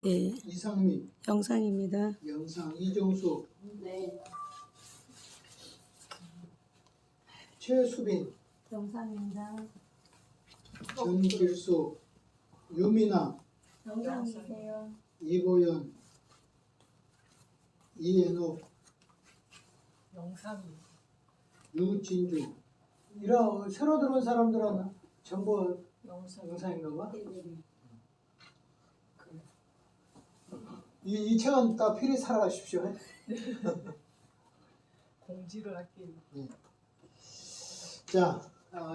네, 이상민, 영상입니다. 영상, 이정수, 네. 최수빈, 영상입니다. 전길수, 유민아, 영상이세요. 이보연, 이현욱, 영상이. 유진주. 이런 새로 들어온 사람들은 전부 영상인가 봐. 이 책은 다 필히 살아가십시오. 공지를 할게요. 네. 자,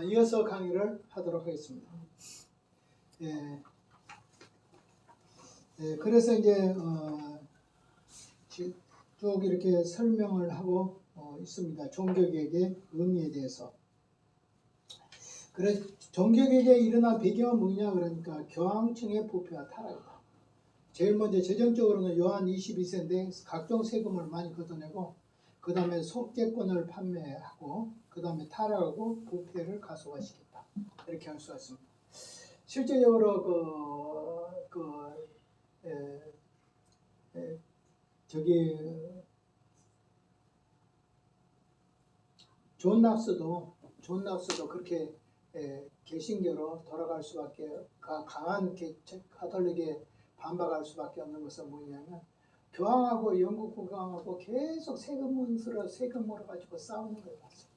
이어서 강의를 하도록 하겠습니다. 그래서 이제 쭉 이렇게 설명을 하고 있습니다. 종교개혁의 의미에 대해서. 그래 종교개혁에 일어난 배경은 뭐냐 그러니까 교황청의 부패와 타락이다. 제일 먼저 재정적으로는 요한 22세인데 각종 세금을 많이 걷어내고 그 다음에 속죄권을 판매하고 그 다음에 타락하고 부패를 가속화시켰다. 이렇게 할 수가 있습니다. 실제적으로 존 납스도 그렇게 개신교로 돌아갈 수밖에 강한 가톨릭에 반박할 수밖에 없는 것은 뭐냐면 교황하고 영국 국왕하고 계속 세금으로 가지고 싸우는 걸 봤어요.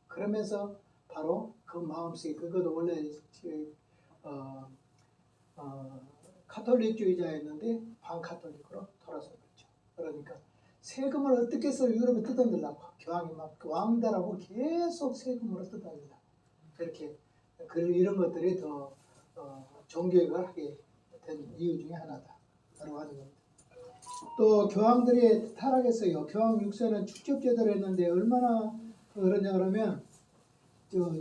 그러면서 바로 그 마음속에 그것도 원래 카톨릭주의자였는데 반카톨릭으로 돌아선 거죠. 그러니까 세금을 어떻게 해서 유럽에 뜯어내려고 교황이 막 왕들하고 계속 세금으로 뜯어내려고 이렇게 이런 것들이 더 종교개혁을 하게 된 이유 중에 하나다라고 하는 겁니다. 또 교황들이 타락했어요. 교황 6세는 축적제도를 했는데 얼마나 그러냐 그러면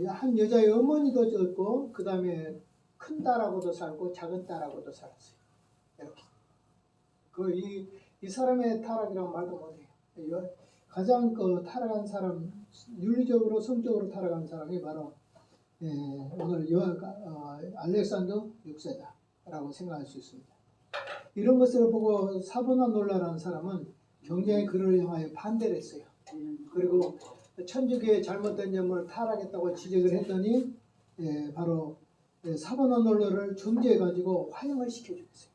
한 여자의 어머니도 졌고 그 다음에 큰 딸하고도 살고 작은 딸하고도 살았어요. 이렇게 이 사람의 타락이라고 말도 못해요. 가장 타락한 사람, 윤리적으로 성적으로 타락한 사람이 바로 오늘 알렉산더 6세다라고 생각할 수 있습니다. 이런 것을 보고 사보나놀라라는 사람은 굉장히 그를 향하여 반대를 했어요. 그리고 천주교의 잘못된 점을 타락했다고 지적을 했더니 바로 사보나놀라를 중재해가지고 화형을 시켜주겠어요.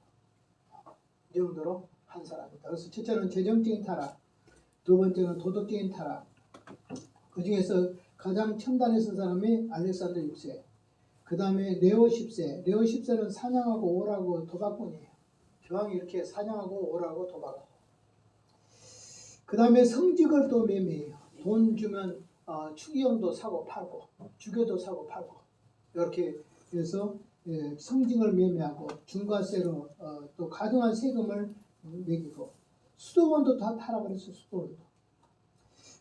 이 정도로 한 사람입니다. 그래서 첫째는 재정적인 타락, 두 번째는 도덕적인 타락. 그 중에서 가장 첨단에 선 사람이 알렉산더 6세. 그 다음에 레오 10세. 레오 10세는 사냥하고 오라고 도박꾼이에요. 교황이 이렇게 사냥하고 오라고 도박하고. 그 다음에 성직을 또 매매해요. 돈 주면 추기형도 사고 팔고 주교도 사고 팔고 이렇게 해서 성직을 매매하고 중과세로 또 가중한 세금을 매기고 수도원도 다 타락을 했어요. 수도원도.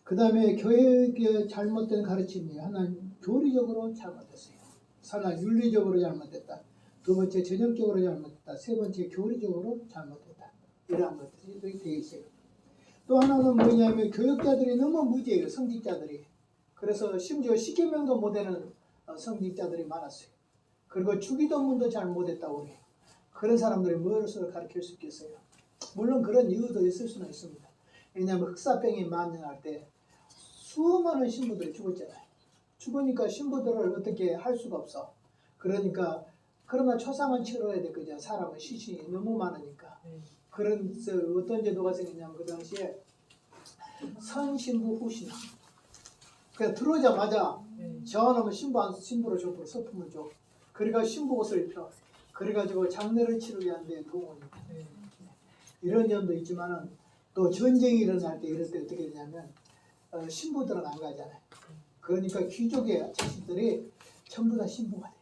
그 다음에 교회의 잘못된 가르침이 하나는 교리적으로 잘못됐어요. 하나 윤리적으로 잘못됐다. 두 번째 재정적으로 잘못됐다. 세 번째 교리적으로 잘못됐다. 이러한 것들이 되어 있어요. 또 하나는 뭐냐면 교육자들이 너무 무지해요. 성직자들이. 그래서 심지어 십계명도 못하는 성직자들이 많았어요. 그리고 주기도문도 잘 못했다고 해요. 그런 사람들이 무엇을 가르칠 수 있겠어요? 물론 그런 이유도 있을 수는 있습니다. 왜냐하면 흑사병이 만연할 때 수많은 신부들이 죽었잖아요. 죽으니까 신부들을 어떻게 할 수가 없어. 그러나 초상은 치러야 될 거죠. 사람은 시신이 너무 많으니까. 그래서 어떤 제도가 생겼냐면 그 당시에 선신부 후신부. 그냥 들어오자마자 정하면 신부로 줘, 서품을 줘. 그러니까 신부 옷을 입혀. 그래가지고 장례를 치르게 하는데 도움이 돼. 이런 점도 있지만은 또 전쟁이 일어날 때 이럴 때 어떻게 되냐면 신부들은 안 가잖아요. 그러니까 귀족의 자식들이 전부 다 신부가 돼.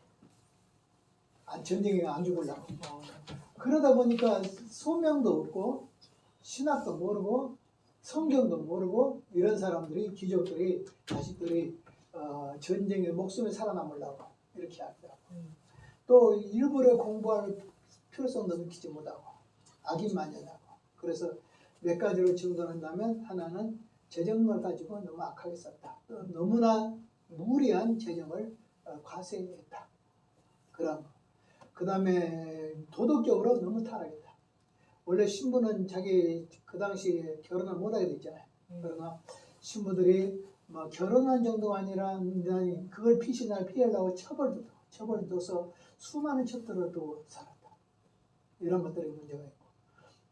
전쟁에 안 죽으려고. 그러다 보니까 소명도 없고 신학도 모르고 성경도 모르고 이런 사람들이 귀족들이 자식들이 전쟁에 목숨에 살아남으려고 이렇게 하더라고. 또 일부러 공부할 필요성도 느끼지 못하고 악인만연하고. 그래서 몇 가지로 증거한다면 하나는 재정을 가지고 너무 악하게 썼다. 너무나 무리한 재정을 과세했다. 그런 거. 그 다음에 도덕적으로 너무 타락했다. 원래 신부는 자기 그 당시에 결혼을 못하게 됐잖아요. 그러나 신부들이 뭐 결혼한 정도가 아니라 그걸 피신을 피하려고 처벌을 둬서 수많은 첩들을 또 살았다. 이런 것들이 문제가 있고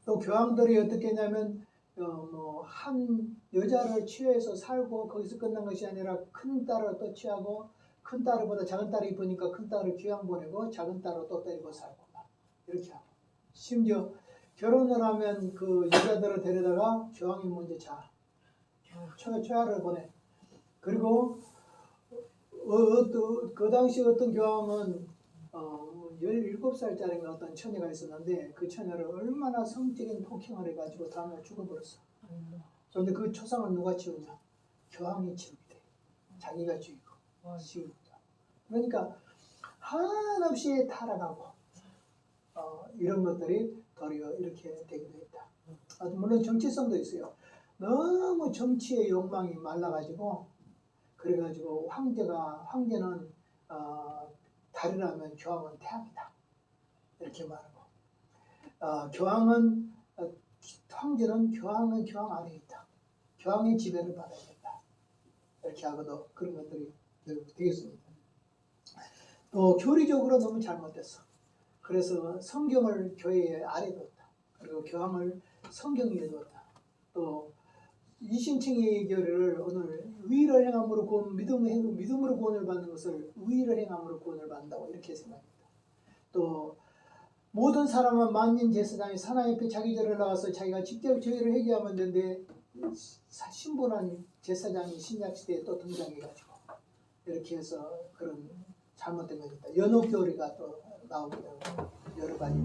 또 교황들이 어떻게 했냐면 뭐 한 여자를 취해서 살고 거기서 끝난 것이 아니라 큰 딸을 또 취하고 큰 딸보다 작은 딸이 이쁘니까 큰 딸을 귀양 보내고 작은 딸을 또 때리고 살고 막 이렇게 하고 심지어 결혼을 하면 그 여자들을 데려다가 교황이 먼저 초야를 보내. 그리고 그 당시 어떤 교황은 17살짜리 어떤 처녀가 있었는데 그 처녀를 얼마나 성적인 폭행을 해가지고 다음날 죽어버렸어. 그런데 그 초상을 누가 치우냐? 교황이 치우게 돼. 자기가 치우고 치우다. 그러니까 한없이 타락하고 이런 것들이 도리어 이렇게 되기도 했다. 물론 정치성도 있어요. 너무 정치의 욕망이 말라가지고 그래가지고 황제는 달이라면 교황은 태양이다 이렇게 말하고 황제는 교황 아래에 있다. 교황의 지배를 받아야 된다. 이렇게 하고도 그런 것들이 되겠습니다. 또 교리적으로 너무 잘못됐어. 그래서 성경을 교회에 아래 뒀다. 그리고 교황을 성경 위에 뒀다. 또 이신칭의 교리를 오늘 의를 행함으로 믿음으로 구원을 받는 것을 의를 행함으로 구원을 받는다고 이렇게 생각합니다. 또 모든 사람은 만민 제사장이 사나 옆에 자기 절을 나가서 자기가 직접 죄를 회개하면 되는데 신분한 제사장이 신약시대에 또 등장해가지고 이렇게 해서 그런 잘못된 것이다. 연옥교리가 또 나오기도 하고 여러 가지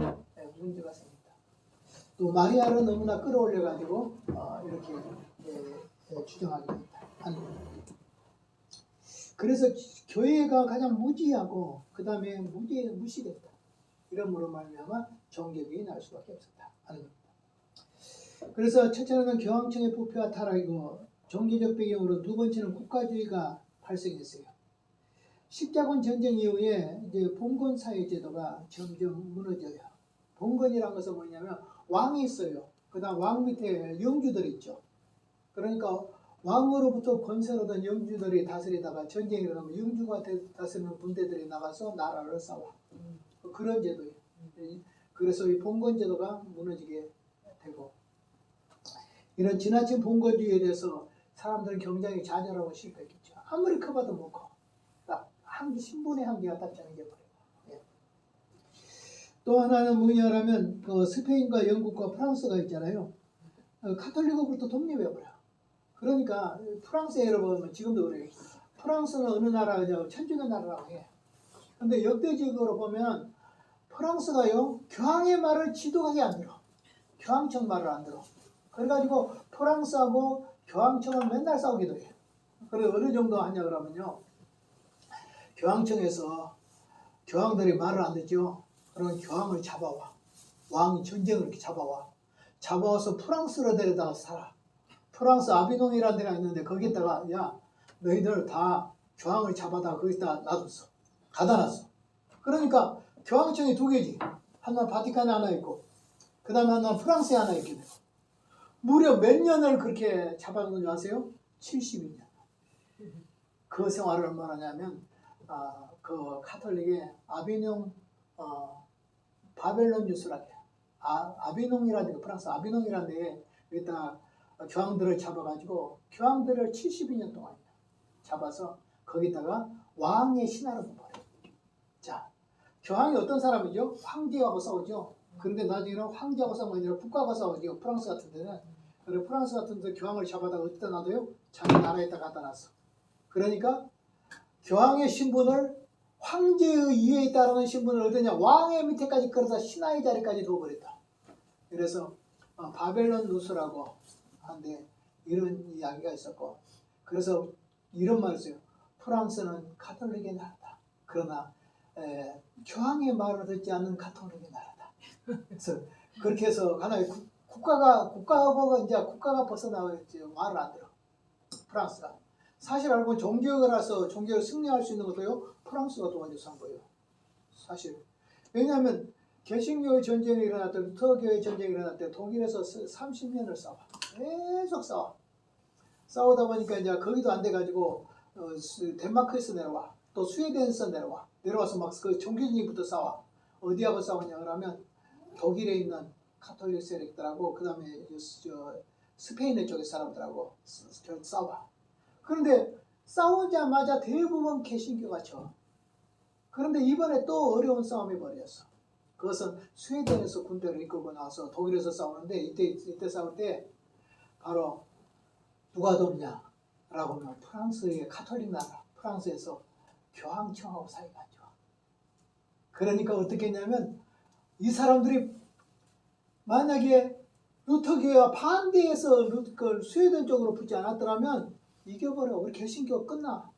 문제가 생깁니다. 또 마리아를 너무나 끌어올려가지고 이렇게 주장하게 됐다. 그래서 교회가 가장 무지하고 그 다음에 무시됐다. 이러므로 말미암아 정계기이 날 수밖에 없었다 하는 겁니다. 그래서 첫째는 교황청의 부패와 타락이고 종교적 배경으로 두 번째는 국가주의가 발생했어요. 십자군 전쟁 이후에 이제 봉건 사회 제도가 점점 무너져요. 봉건이라는 것은 뭐냐면 왕이 있어요. 그다음 왕 밑에 영주들이 있죠. 그러니까 왕으로부터 권세를 얻은 영주들이 다스리다가 전쟁이 일어나면 영주가 다스리는 군대들이 나가서 나라를 싸워. 그런 제도예요. 그래서 이 봉건 제도가 무너지게 되고 이런 지나친 봉건주의에 대해서 사람들은 굉장히 좌절하고 실패했겠죠. 아무리 커봐도 못 커. 딱 신분의 한계가 딱 정해져 버려요. 또 하나는 뭐냐면 그 스페인과 영국과 프랑스가 있잖아요. 카톨릭으로부터 독립해버려. 그러니까 프랑스에 여러분 지금도 그래요. 프랑스는 어느 나라냐 천주교 나라라고 해. 근데 역대적으로 보면 프랑스가요 교황의 말을 지독하게 안 들어. 교황청 말을 안 들어. 그래가지고 프랑스하고 교황청은 맨날 싸우기도 해요. 그래 어느 정도 하냐 그러면요. 교황청에서 교황들이 말을 안 듣죠. 그러면 교황을 잡아와. 왕이 전쟁을 이렇게 잡아와. 잡아와서 프랑스로 데려다가 살아. 프랑스 아비뇽이라는 데가 있는데 거기다가 야 너희들 다 교황을 잡아다 거기다 놔뒀어. 가다 놨어. 그러니까 교황청이 두 개지. 하나 바티칸에 하나 있고 그 다음에 하나 프랑스에 하나 있게 되고 무려 몇 년을 그렇게 잡아놓은 줄 아세요? 72년. 그 생활을 얼마나 하냐면 그 카톨릭의 아비뇽 바벨론 뉴스라게 아비뇽이라는 데 프랑스 아비뇽이라는 데에 여기다 교황들을 잡아가지고 교황들을 72년 동안 잡아서 거기다가 왕의 신하를 뽑아요. 자, 교황이 어떤 사람이죠? 황제하고 싸우죠. 그런데 나중에는 황제하고 싸우는 게 아니라 국가가 싸우죠. 프랑스 같은 데는. 그리고 프랑스 같은 데 교황을 잡아다가 어디다 놔둬요? 자기 나라에다 갖다 놨어. 그러니까 교황의 신분을 황제의 이해에 따르는 신분을 얻으냐 왕의 밑에까지 끌어다 신하의 자리까지 둬버렸다. 그래서 바벨론 누스라고 한데 이런 이야기가 있었고 그래서 이런 말을 써요. 프랑스는 카톨릭의 나라다. 그러나 교황의 말을 듣지 않는 카톨릭의 나라다. 그래서 그렇게 해서 하나의 국가가 벗어나지 말을 안 들어. 프랑스가. 사실 알고 종교를 해서 종교를 승리할 수 있는 것도요. 프랑스가 도와줘서 한 거예요. 사실. 왜냐하면 개신교의 전쟁이 일어날 때, 루터교의 전쟁이 일어날 때 독일에서 30년을 싸워. 계속 싸워. 싸우다 보니까 이제 거기도 안 돼가지고 덴마크에서 내려와. 또 스웨덴에서 내려와. 내려와서 막 그 종교진이부터 싸워. 어디하고 싸우냐 그러면 독일에 있는 카톨릭 세력들하고 그 다음에 스페인 쪽의 사람들하고 싸워. 그런데 싸우자마자 대부분 개신교가 져. 그런데 이번에 또 어려운 싸움이 벌어졌어. 그것은 스웨덴에서 군대를 이끌고 나와서 독일에서 싸우는데 이때 싸울 때 바로 누가 돕냐? 라고 하면 프랑스의 카톨릭 나라, 프랑스에서 교황청하고 사이가 안 좋아. 그러니까 어떻게 했냐면 이 사람들이 만약에 루터교회와 반대해서 스웨덴 쪽으로 붙지 않았더라면 이겨버려. 우리 개신교가 끝나.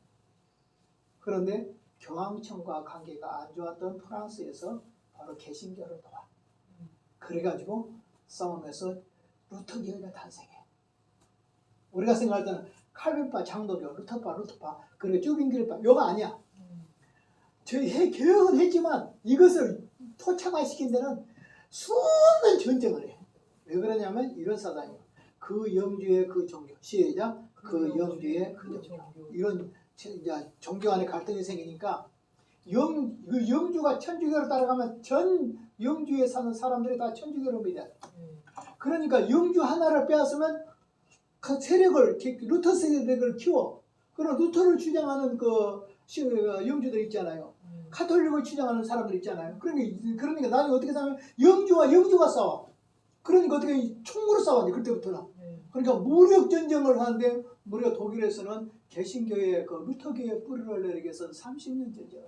그런데 교황청과 관계가 안 좋았던 프랑스에서 바로 개신교를 도와. 그래가지고 싸움에서 루터교회가 탄생해. 우리가 생각할 때는 칼빈파, 장로교, 루터파, 그리고 쭈빙교파 요가 아니야. 저희 개혁은 했지만 이것을 토착화시킨 데는 수없는 전쟁을 해. 왜 그러냐면 이런 사단이에요. 그 영주의 그 종교, 시작. 그 영주의 그 종교. 이런 이제 종교 간의 갈등이 생기니까 그 영주가 천주교를 따라가면 전 영주에 사는 사람들이 다 천주교를 믿어요. 그러니까 영주 하나를 빼앗으면 그 세력을 루터 세력을 키워. 그럼 루터를 주장하는 그 영주들 있잖아요. 카톨릭을 주장하는 사람들 있잖아요. 그러니까 나중에 어떻게 하면 영주가 싸워. 그러니까 어떻게 총으로 싸웠지 그때부터는. 그러니까 무력 전쟁을 하는데 무려 독일에서는 개신교의 그 루터교의 뿌리를 내리기 위해서 30년 전쟁을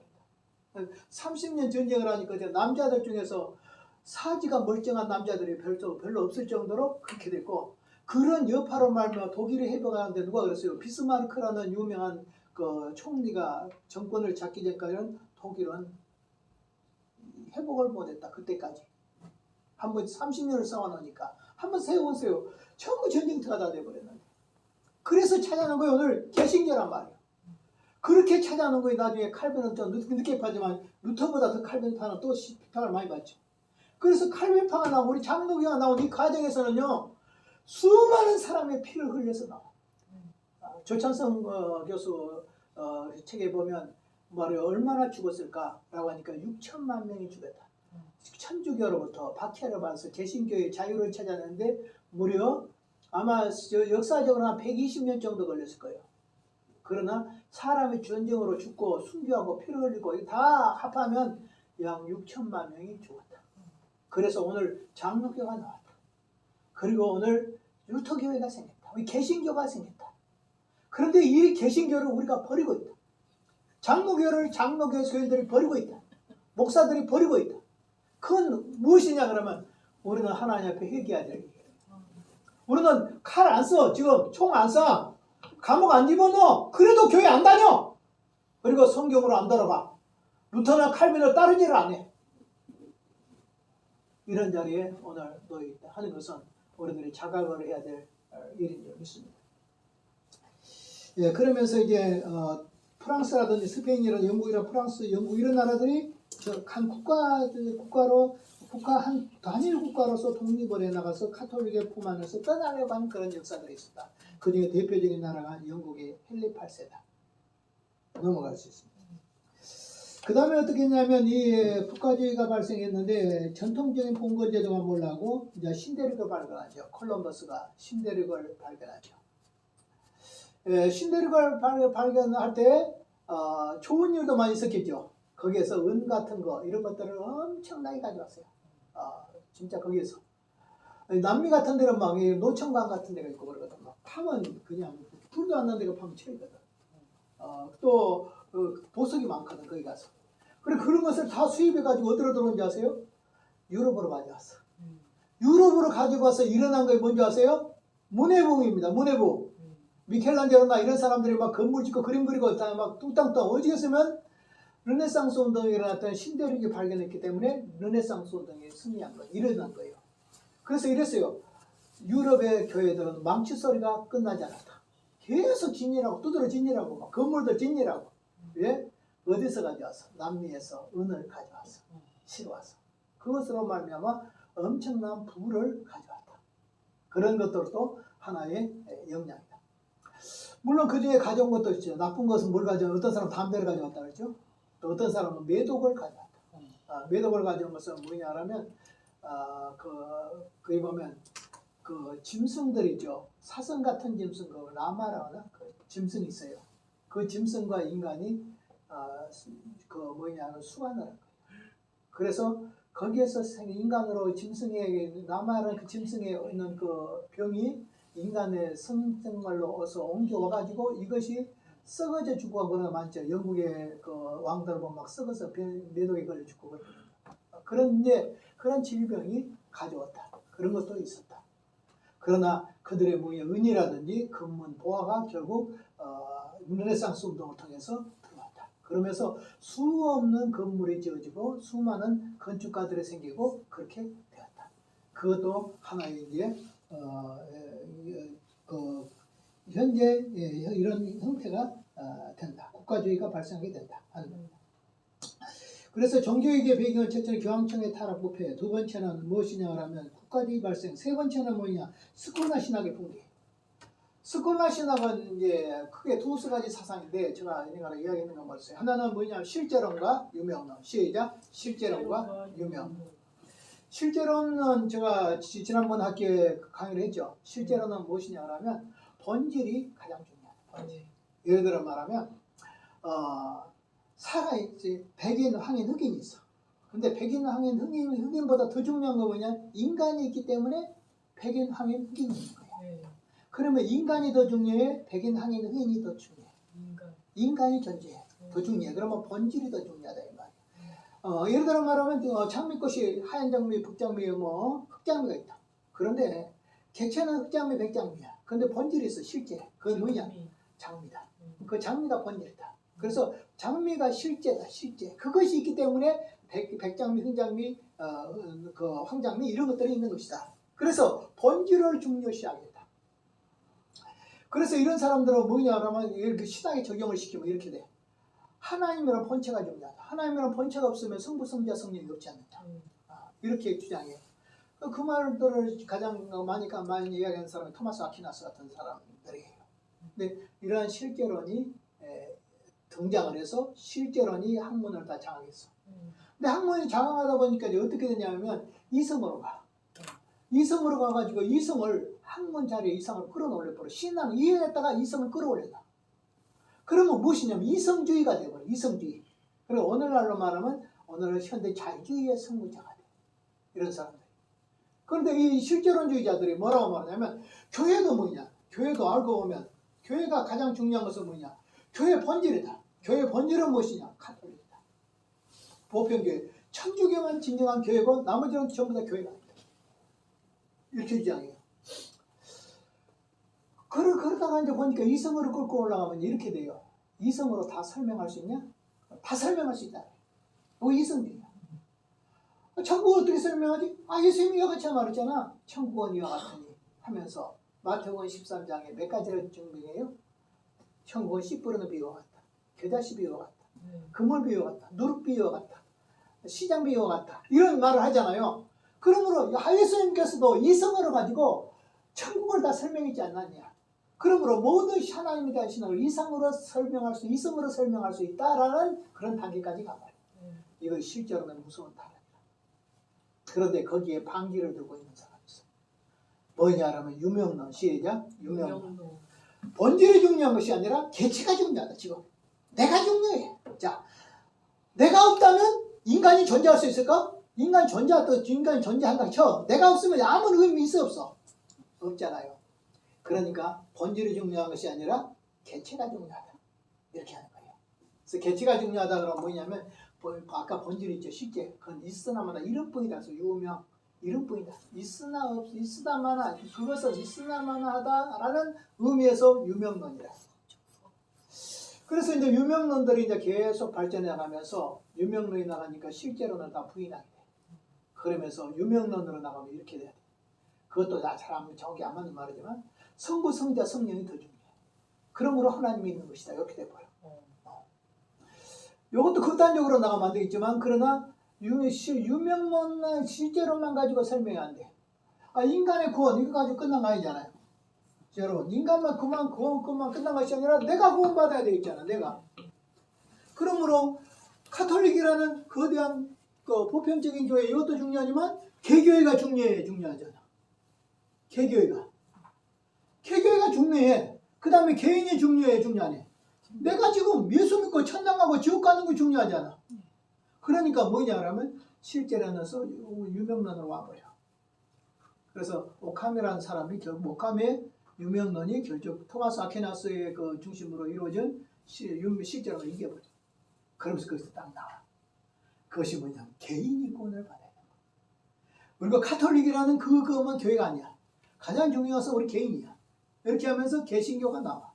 했다. 30년 전쟁을 하니까 이제 남자들 중에서 사지가 멀쩡한 남자들이 별로 없을 정도로 그렇게 됐고, 그런 여파로 말미암아 독일이 회복하는데 누가 그랬어요? 비스마르크라는 유명한 그 총리가 정권을 잡기 전까지는 독일은 회복을 못했다. 그때까지. 한번 30년을 싸워놓으니까 한번 세워보세요. 전부 전쟁터가 다 돼버렸는데. 그래서 찾아낸 거예요. 오늘 개신교란 말이에요. 그렇게 찾아낸 거예요. 나중에 칼빈은 좀 늦게 파지만 루터보다 더 칼빈파는 또 비판을 많이 받죠. 그래서 칼빈파가 나오고 우리 장로교가 나온 이 과정에서는요, 수많은 사람의 피를 흘려서 나와. 조찬성 교수 책에 보면 말이 얼마나 죽었을까라고 하니까 6천만 명이 죽었다. 천주교로부터 박해를 받아서 개신교의 자유를 찾아내는데 무려 아마 역사적으로 한 120년 정도 걸렸을 거예요. 그러나 사람이 전쟁으로 죽고 순교하고 피를 흘리고 다 합하면 약 6천만 명이 죽었다. 그래서 오늘 장로교가 나왔다. 그리고 오늘 루터교회가 생겼다. 개신교가 생겼다. 그런데 이 개신교를 우리가 버리고 있다. 장로교를 장로교 교인들이 버리고 있다. 목사들이 버리고 있다. 그건 무엇이냐 그러면 우리는 하나님 앞에 회개해야 될 일이에요. 우리는 칼 안 써. 지금 총 안 써. 감옥 안 집어넣어. 그래도 교회 안 다녀. 그리고 성경으로 안 들어가. 루터나 칼빈을 다른 일을 안 해. 이런 자리에 오늘 놓여 있다 하는 것은 우리들이 자각을 해야 될 일인 줄 믿습니다. 예, 그러면서 이제 프랑스라든지 스페인이나 영국이나 프랑스, 영국 이런 나라들이 한 국가로 한 단일 국가로서 독립을 해나가서 카톨릭의 품 안에서 떠나려고 하는 그런 역사들이 있었다. 그 중에 대표적인 나라가 영국의 헨리 8세다. 넘어갈 수 있습니다. 그 다음에 어떻게 했냐면 이 국가주의가 발생했는데 전통적인 봉건제도가 몰라고 이제 신대륙을 발견하죠. 콜럼버스가 신대륙을 발견하죠. 신대륙을 발견할 때 좋은 일도 많이 있었겠죠. 거기에서 은 같은 거 이런 것들을 엄청나게 가져왔어요. 진짜 거기에서 남미 같은 데는 막 노천강 같은 데가 있고 그러거든. 막 파면 그냥 불도 안 나는 데가 파면 쳐있거든. 또 보석이 많거든 거기 가서. 그래 그런 것을 다 수입해가지고 어디로 들어온지 아세요? 유럽으로 가져왔어. 유럽으로 가지고 와서 일어난 게 뭔지 아세요? 문해붕입니다. 문해붕. 미켈란젤로나 이런 사람들이 막 건물 짓고 그림 그리고 다 막 뚱땅뚱 어디였으면 르네상스 운동이 일어났던 신대륙이 발견했기 때문에 르네상스 운동이 승리한 거예요. 일어난 거예요. 그래서 이랬어요. 유럽의 교회들은 망치 소리가 끝나지 않았다. 계속 진일하고 두드러 진일하고 막 건물들 진일하고. 왜? 어디서 가져와서? 남미에서 은을 가져와서 실어와서 그것으로 말미암아 엄청난 부를 가져왔다. 그런 것들도 하나의 영향이다. 물론 그 중에 가져온 것도 있죠. 나쁜 것은 뭘 가져온? 어떤 사람은 담배를 가져왔다 그랬죠. 또 어떤 사람은 매독을 가져왔다. 매독을 가져온 것은 뭐냐라면 거기 보면 그 짐승들 있죠. 사슴 같은 짐승, 그 라마라 하나? 그 짐승이 있어요. 그 짐승과 인간이 수간을 한 거예요. 그래서 거기에서 인간으로 짐승의 라마라는 그 짐승에 있는 그 병이 인간의 성생활로 어서 옮겨와 가지고 이것이 썩어져 죽고 그러나 많죠. 영국의 그 왕들 보면 막 썩어서 매독에 걸려 죽고 그러거든요. 그런데 그런 질병이 가져왔다. 그런 것도 있었다. 그러나 그들의 은이라든지 금문, 보화가 결국 르네상스 운동을 통해서 들어왔다. 그러면서 수 없는 건물이 지어지고 수많은 건축가들이 생기고 그렇게 되었다. 그것도 하나의 이제 현재 이런 형태가 된다. 국가주의가 발생하게 된다 하는 겁니다. 그래서 종교개혁의 배경은 첫째는 교황청의 타락 부패, 두 번째는 무엇이냐 하면 국가주의 발생, 세 번째는 뭐냐? 스콜라 신학의 붕괴. 스콜라 신학은 이제 크게 두 가지 사상인데 제가 이야기하는 건 뭐였어요? 하나는 뭐냐? 실제론과 유명론. 시작. 실제론과 유명론. 실제론은 제가 지난번 학기에 강의를 했죠. 실제론은 무엇이냐 하면 본질이 가장 중요하다. 본질. 예를 들어 말하면 살아있지 백인, 황인, 흑인이 있어. 근데 백인, 황인, 흑인보다 더 중요한 건 뭐냐? 인간이 있기 때문에 백인, 황인, 흑인이 있는 거야. 그러면 인간이 더 중요해? 백인, 황인, 흑인이 더 중요해? 인간이 존재해. 더 중요해. 그러면 본질이 더 중요하다 이 말이야. 예를 들어 말하면 장미꽃이 하얀 장미, 북장미, 흑장미가 있다. 그런데 개체는 흑장미, 백장미야. 근데 본질이 있어. 실제. 그건 뭐냐? 장미다. 그 장미가 본질이다. 그래서 장미가 실제다, 실제. 그것이 있기 때문에 백장미, 흑장미, 그 황장미 이런 것들이 있는 것이다. 그래서 본질을 중요시하겠다. 그래서 이런 사람들은 뭐냐 그러면 이렇게 신학에 적용을 시키면 이렇게 돼. 하나님이란 본체가 중요하다. 하나님이란 본체가 없으면 성부, 성자, 성령이 없지 않는다. 이렇게 주장해요. 그 말들을 가장 많이 이야기하는 사람이 토마스 아퀴나스 같은 사람들이에요. 근데 이러한 실제론이 등장을 해서 실제론이 학문을 다 장악했어. 근데 학문이 장악하다 보니까 이제 어떻게 되냐면 이성으로 가. 이성으로 가가지고 이성을 학문 자리에 이성을 끌어올려버려. 신앙 이해했다가 이성을 끌어올린다. 그러면 무엇이냐면 이성주의가 되어버려. 이성주의. 그리고 오늘날로 말하면 오늘은 현대 자유주의의 선구자가 돼. 이런 사람들. 그런데 이 실제론주의자들이 뭐라고 말하냐면 교회도 뭐냐. 교회도 알고 보면 교회가 가장 중요한 것은 뭐냐. 교회 본질이다. 교회 본질은 무엇이냐? 카톨릭이다. 보편교회. 천주교만 진정한 교회고 나머지는 전부 다 교회가 아니다. 이렇게 주장해요. 그러다가 이제 보니까 이성으로 끌고 올라가면 이렇게 돼요. 이성으로 다 설명할 수 있냐? 다 설명할 수 있다. 그거 이성주의야. 천국을 어떻게 설명하지? 예수님이 이와 같이 말했잖아. 천국은 이와 같으니 하면서 마태복음 13장에 몇 가지를 증명해요? 천국은 씨 뿌리는 비유와 같다. 겨자씨 비유와 같다. 그물 비유와 같다. 누룩 비유와 같다. 시장 비유와 같다. 이런 말을 하잖아요. 그러므로 예수님께서도 이성으로 가지고 천국을 다 설명했지 않았냐. 그러므로 모든 하나님에 대한 신앙을 이성으로 설명할 수 있다라는 그런 단계까지 가봐요. 이거 실제로는 무서운 타락이다. 그런데 거기에 반기를 들고 있는 사람이 있어. 뭐냐라면 유명론. 시작. 유명론. 본질이 중요한 것이 아니라 개체가 중요하다. 지금 내가 중요해. 자, 내가 없다면 인간이 존재할 수 있을까? 인간이 존재한다 쳐. 내가 없으면 아무 의미 있어 없어? 없잖아요. 그러니까 본질이 중요한 것이 아니라 개체가 중요하다. 이렇게 하는 거예요. 그래서 개체가 중요하다 그러면 뭐냐면 아까 본질 있죠. 실제 그건 있으나마나 이름뿐이다. 그래서 유명 이름뿐이다. 있으나마나 그것은 있으나마나 하다라는 의미에서 유명론이다. 그래서 이제 유명론들이 이제 계속 발전해 나가면서 유명론이 나가니까 실제로는 다 부인하게 돼. 그러면서 유명론으로 나가면 이렇게 돼야 돼. 그것도 잘 정확히 안 맞는 말이지만 성부, 성자, 성령이 더 중요해. 그러므로 하나님이 있는 것이다. 이렇게 돼버려. 이것도 극단적으로 나가면 안 되겠지만 그러나 유명론은 실제로만 가지고 설명이 안 돼. 인간의 구원 이거 가지고 끝난 거 아니잖아요. 여러분 인간만 구원만 끝난 것이 아니라 내가 구원받아야 되겠잖아. 내가. 그러므로 카톨릭이라는 거대한 그 보편적인 교회 이것도 중요하지만 개교회가 중요하잖아. 개교회가 중요해. 그 다음에 개인이 중요하네. 내가 지금 예수 믿고 천당 가고 지옥 가는 거 중요하잖아. 그러니까 뭐냐 그러면 실제로는 유명론으로 와버려. 그래서 오캄이라는 사람이 오캄의 유명론이 결국 토마스 아퀴나스의 그 중심으로 이루어진 실제로는 이겨버려. 그러면서 거기서 딱 나와. 그것이 뭐냐 개인이 구원을 받아야 돼. 우리가 카톨릭이라는 그것만 교회가 아니야. 가장 중요한 것은 우리 개인이야. 이렇게 하면서 개신교가 나와.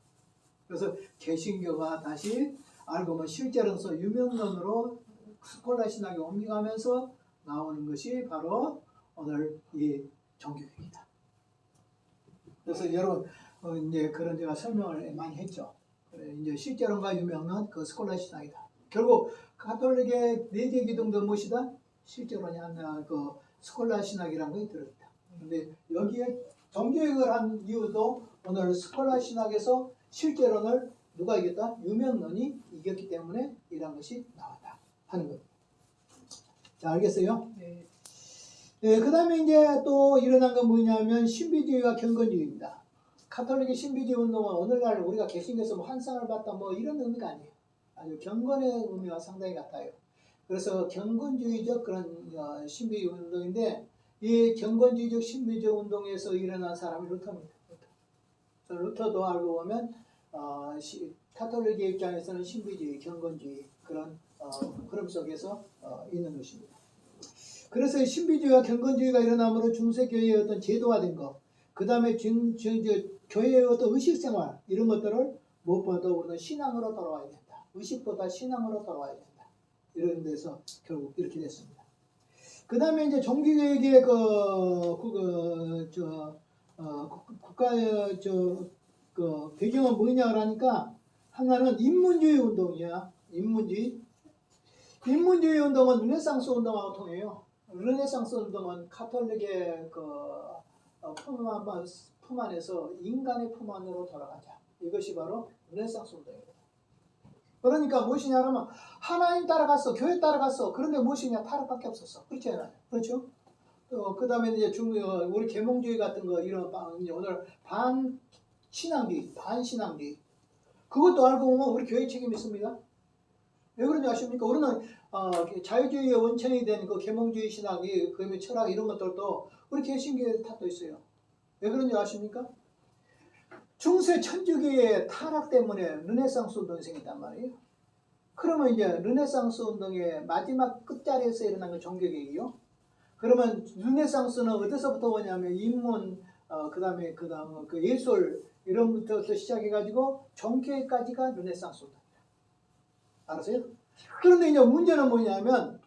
그래서 개신교가 다시 알고 보면 실제로서 유명론으로 스콜라 신학에 옮겨가면서 나오는 것이 바로 오늘 이 종교개혁이다. 그래서 여러분 이제 그런 제가 설명을 많이 했죠. 이제 실제론과 유명론 그 스콜라 신학이다. 결국 가톨릭의 내재 기둥도 무엇이다? 실제론이 아니라 그 스콜라 신학이라는 것이 들어있다. 근데 여기에 종교개혁을 한 이유도 오늘 스콜라 신학에서 실제론을 누가 이겼다? 유명론이 이겼기 때문에 이런 것이 나왔다 하는 겁니다. 자, 알겠어요? 네. 네, 그 다음에 이제 또 일어난 건 뭐냐면 신비주의와 경건주의입니다. 카톨릭의 신비주의 운동은 오늘날 우리가 개신교에서 뭐 환상을 봤다 뭐 이런 의미가 아니에요. 아주 경건의 의미와 상당히 같아요. 그래서 경건주의적 그런 신비주의 운동인데 이 경건주의적 신비주의 운동에서 일어난 사람이 루터입니다. 루터도 알고 보면 카톨릭의 입장에서는 신비주의, 경건주의 그런 흐름 속에서 있는 것입니다. 그래서 신비주의와 경건주의가 일어남으로 중세교회의 어떤 제도화된 것, 그 다음에 교회의 어떤 의식생활 이런 것들을 무엇보다 우리는 신앙으로 돌아와야 된다. 의식보다 신앙으로 돌아와야 된다. 이런 데서 결국 이렇게 됐습니다. 그 다음에 이제 종교개혁의 국가의 배경은 뭐냐 하니까 하나는 인문주의 운동이야. 인문주의 운동은 르네상스 운동하고 통해요. 르네상스 운동은 카톨릭의 품 안에서 인간의 품 안으로 돌아가자. 이것이 바로 르네상스 운동입니다. 그러니까 무엇이냐 하면 하나님 따라갔어, 교회 따라갔어. 그런데 무엇이냐 타락밖에 없었어. 그렇지 않아요? 그렇죠? 그 다음에 이제 우리 계몽주의 같은 거 이런 오늘 반신앙주의 그것도 알고 보면 우리 교회 책임이 있습니다. 왜 그런지 아십니까? 우리는 자유주의의 원천이 된 그 계몽주의 신학이 그 철학 이런 것들도 우리 개신교에 다 또 있어요. 왜 그런지 아십니까? 중세 천주교의 타락 때문에 르네상스 운동이 생겼단 말이에요. 그러면 이제 르네상스 운동의 마지막 끝자리에서 일어난 건 종교개혁이요. 그러면 르네상스는 어디서부터 오냐면 인문, 그다음에 그 예술 이런 것부터 시작해가지고 종교까지가 르네상스 운동이다. 알았어요? 그런데 이제 문제는 뭐냐면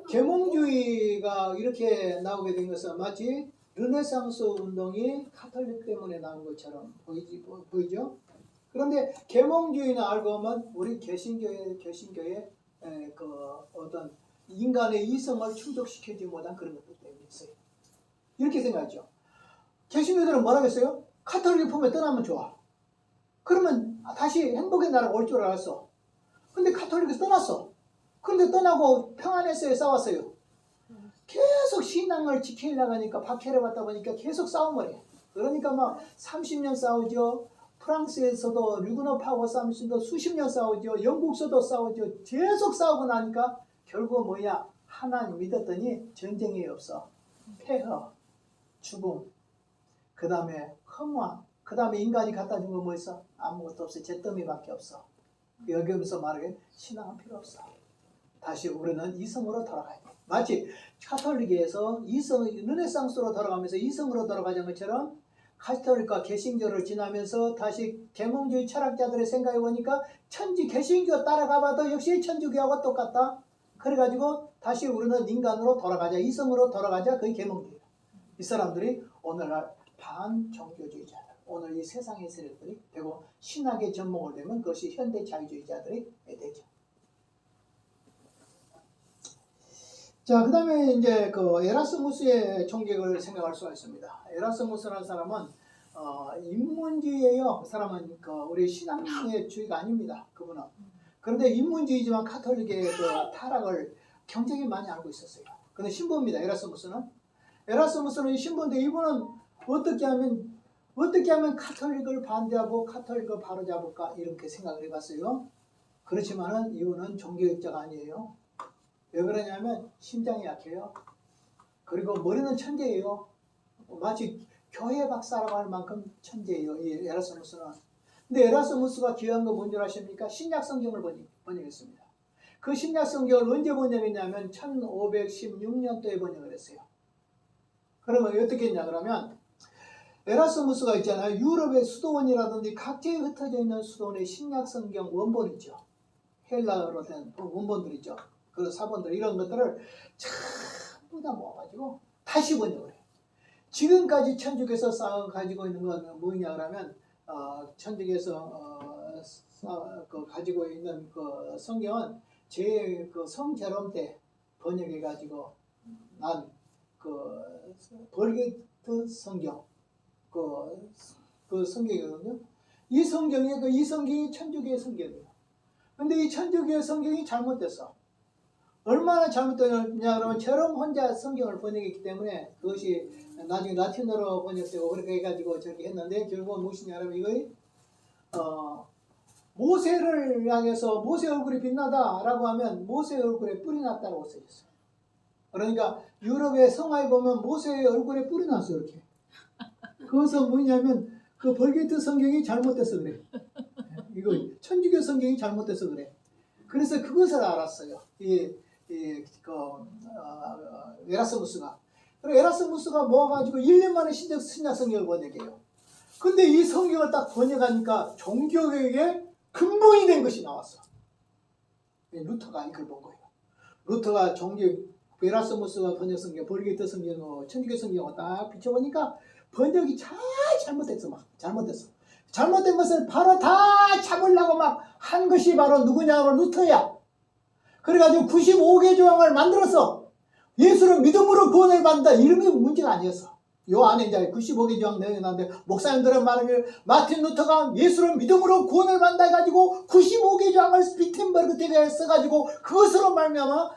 계몽주의가 이렇게 나오게 된 것은 마치 르네상스 운동이 카톨릭 때문에 나온 것처럼 보이죠? 그런데 계몽주의는 알고 보면 우리 개신교의 그 어떤 인간의 이성을 충족시키지 못한 그런 것들 때문에 있어요. 이렇게 생각하죠. 개신교들은 뭐라겠어요? 카톨릭 품에 떠나면 좋아. 그러면 다시 행복의 나라가 올 줄 알았어. 근데 카톨릭에서 떠났어. 그런데 떠나고 평안에서에 싸웠어요. 계속 신앙을 지키려고 하니까 박해를 받다 보니까 계속 싸움을 해. 그러니까 막 30년 싸우죠. 프랑스에서도 류그노파하고 싸우면서 수십 년 싸우죠. 영국서도 싸우죠. 계속 싸우고 나니까 결국 뭐야? 하나님 믿었더니 전쟁이 없어. 폐허, 죽음, 그 다음에 흥왕, 그 다음에 인간이 갖다 준 거 뭐 있어? 아무것도 없어. 잿더미밖에 없어. 여기서 말하기에 신앙은 필요 없어. 다시 우리는 이성으로 돌아가야 돼. 마치 카톨릭에서 르네상스로 돌아가면서 이성으로 돌아가자는 것처럼 카톨릭과 개신교를 지나면서 다시 계몽주의 철학자들의 생각해 보니까 개신교 따라가봐도 역시 천주교하고 똑같다. 그래가지고 다시 우리는 인간으로 돌아가자, 이성으로 돌아가자. 그게 계몽주의다. 이 사람들이 오늘날 반종교주의자들, 오늘 이 세상의 세력들이 되고 신학의 접목을 되면 그것이 현대 자유주의자들이 되죠. 자, 그 다음에 이제 그 에라스무스의 총격을 생각할 수가 있습니다. 에라스무스라는 사람은 인문주의예요. 그 사람은 그 우리 신앙의 주의가 아닙니다. 그분은. 그런데 인문주의지만 카톨릭의 그 타락을 굉장히 많이 알고 있었어요. 근데 신부입니다. 에라스무스는 신부인데 이분은 어떻게 하면 카톨릭을 반대하고 카톨릭을 바로잡을까 이렇게 생각을 해봤어요. 그렇지만은 이분은 종교학자가 아니에요. 왜 그러냐면 심장이 약해요. 그리고 머리는 천재예요. 마치 교회 박사라고 할 만큼 천재예요. 이 에라스무스는. 근데 에라스무스가 귀한 거 뭔지 아십니까? 신약 성경을 번역했습니다. 그 신약 성경을 언제 번역했냐면 1516년도에 번역을 했어요. 그러면 어떻게 했냐 그러면 에라스무스가 있잖아요. 유럽의 수도원이라든지 각지에 흩어져 있는 수도원의 신약 성경 원본 있죠. 헬라어로 된 원본들 있죠. 그 사본들 이런 것들을 전부 다 모아가지고 다시 번역을 해요. 지금까지 천주교에서 가지고 있는 건 뭐냐 그러면 천주교에서 가지고 있는 그 성경은 그 성제롬 때 번역해 가지고 난 그 벌게트 성경 그 성경이거든요. 이 성경이 천주교의 성경이에요. 근데 이 천주교의 성경이 잘못됐어. 얼마나 잘못되냐 그러면 제롬 혼자 성경을 번역했기 때문에 그것이 나중에 라틴어로 번역되고 그렇게 해가지고 저렇게 했는데 결국은 무엇이냐 그러면 이거이 모세를 향해서 모세 얼굴이 빛나다라고 하면 모세 얼굴에 뿔이 났다고 써있어요. 그러니까 유럽의 성화에 보면 모세의 얼굴에 뿔이 났어요. 이렇게. 그것은 뭐냐면 그 벌게트 성경이 잘못돼서 그래. 이거 천주교 성경이 잘못돼서 그래. 그래서 그것을 알았어요. 에라스무스가. 그리고 에라스무스가 모아가지고 1년 만에 신약 성경을 번역해요. 근데 이 성경을 딱 번역하니까 종교개혁의 근본이 된 것이 나왔어. 루터가 이걸 본 거예요. 루터가 에라스무스가 번역 성경, 벌게트 성경, 천주교 성경을 딱 비춰보니까 번역이 잘못됐어. 잘못된 것을 바로 다 잡으려고 막 한 것이 바로 누구냐? 루터야. 그래가지고 95개 조항을 만들었어. 예수를 믿음으로 구원을 받는다. 이런 게 문제가 아니었어. 요 안에 이제 95개 조항 내용이 나는데 목사님들은 말하길 마틴 루터가 예수를 믿음으로 구원을 받는다 해가지고 95개 조항을 비텐버그 대회에 써가지고 그것으로 말미암아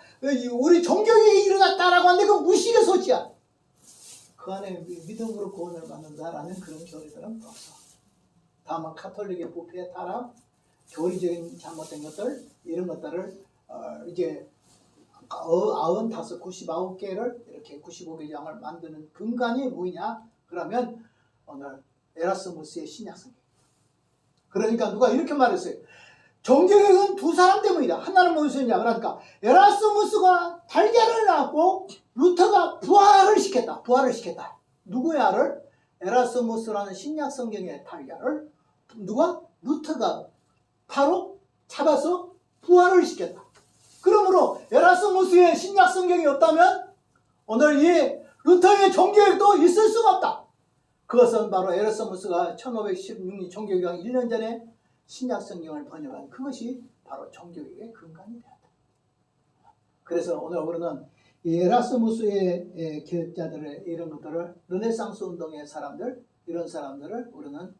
우리 종교개혁이 일어났다라고 하는데 그건 무식의 소치야. 그 안에 믿음으로 구원을 받는다라는 그런 교리들은 없어. 다만 카톨릭의 부패, 타락, 교리적인 잘못된 것들 이런 것들을 이제 95개를 이렇게 95개 조항을 만드는 근간이 뭐냐? 그러면 오늘 에라스무스의 신약성경. 그러니까 누가 이렇게 말했어요. 종교개혁은 두 사람 때문이다. 하나는 무엇이냐? 그러니까 에라스무스가 달걀을 낳았고 루터가 부활을 시켰다. 누구야를? 에라스무스라는 신약성경의 달걀을 누가? 루터가 바로 잡아서 부활을 시켰다. 그러므로 에라스무스의 신약 성경이 없다면 오늘 이 루터의 종교개혁도 있을 수가 없다. 그것은 바로 에라스무스가 1516년 종교개혁 1년 전에 신약 성경을 번역한 그것이 바로 종교개혁의 근간이 되었다. 그래서 오늘 우리는 이 에라스무스의 개혁자들의 이런 것들을 르네상스 운동의 사람들 이런 사람들을 우리는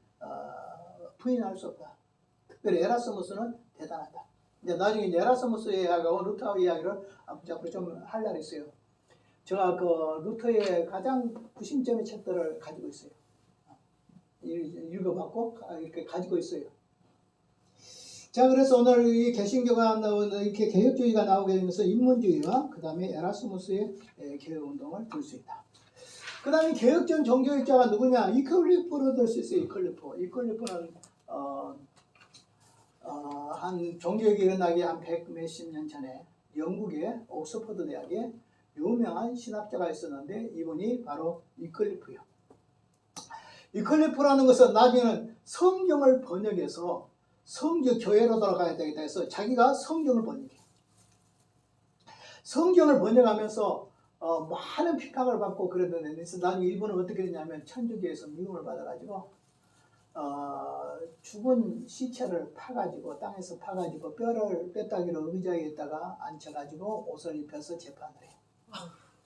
부인할 수 없다. 특별히 에라스무스는 대단하다. 이제 나중에 에라스무스 이야기하고 루터 이야기를 앞으로 좀 할 날이 있어요. 제가 그 루터의 가장 구심점의 책들을 가지고 있어요. 읽어봤고 이렇게 가지고 있어요. 자, 그래서 오늘 이 개신교가 이렇게 개혁주의가 나오게 되면서 인문주의와 그 다음에 에라스무스의 개혁운동을 볼 수 있다. 그 다음에 개혁전 종교학자가 누구냐? 이클리프로 들 수 있어요. 이클리프는 한 종교개혁이 일어나기 한 100몇십 년 전에 영국의 옥스퍼드 대학에 유명한 신학자가 있었는데 이분이 바로 이클리프예요. 이클리프라는 것은 나중에는 성경을 번역해서 교회로 돌아가야 되겠다 해서 자기가 성경을 번역해요. 성경을 번역하면서 많은 핍박을 받고 그랬는데 그래서 나중에 이분은 어떻게 됐냐면 천주교에서 미움을 받아가지고 죽은 시체를 파가지고 땅에서 파가지고 뼈를 뼈다귀로 의자에다가 앉혀가지고 옷을 입혀서 재판을 해요.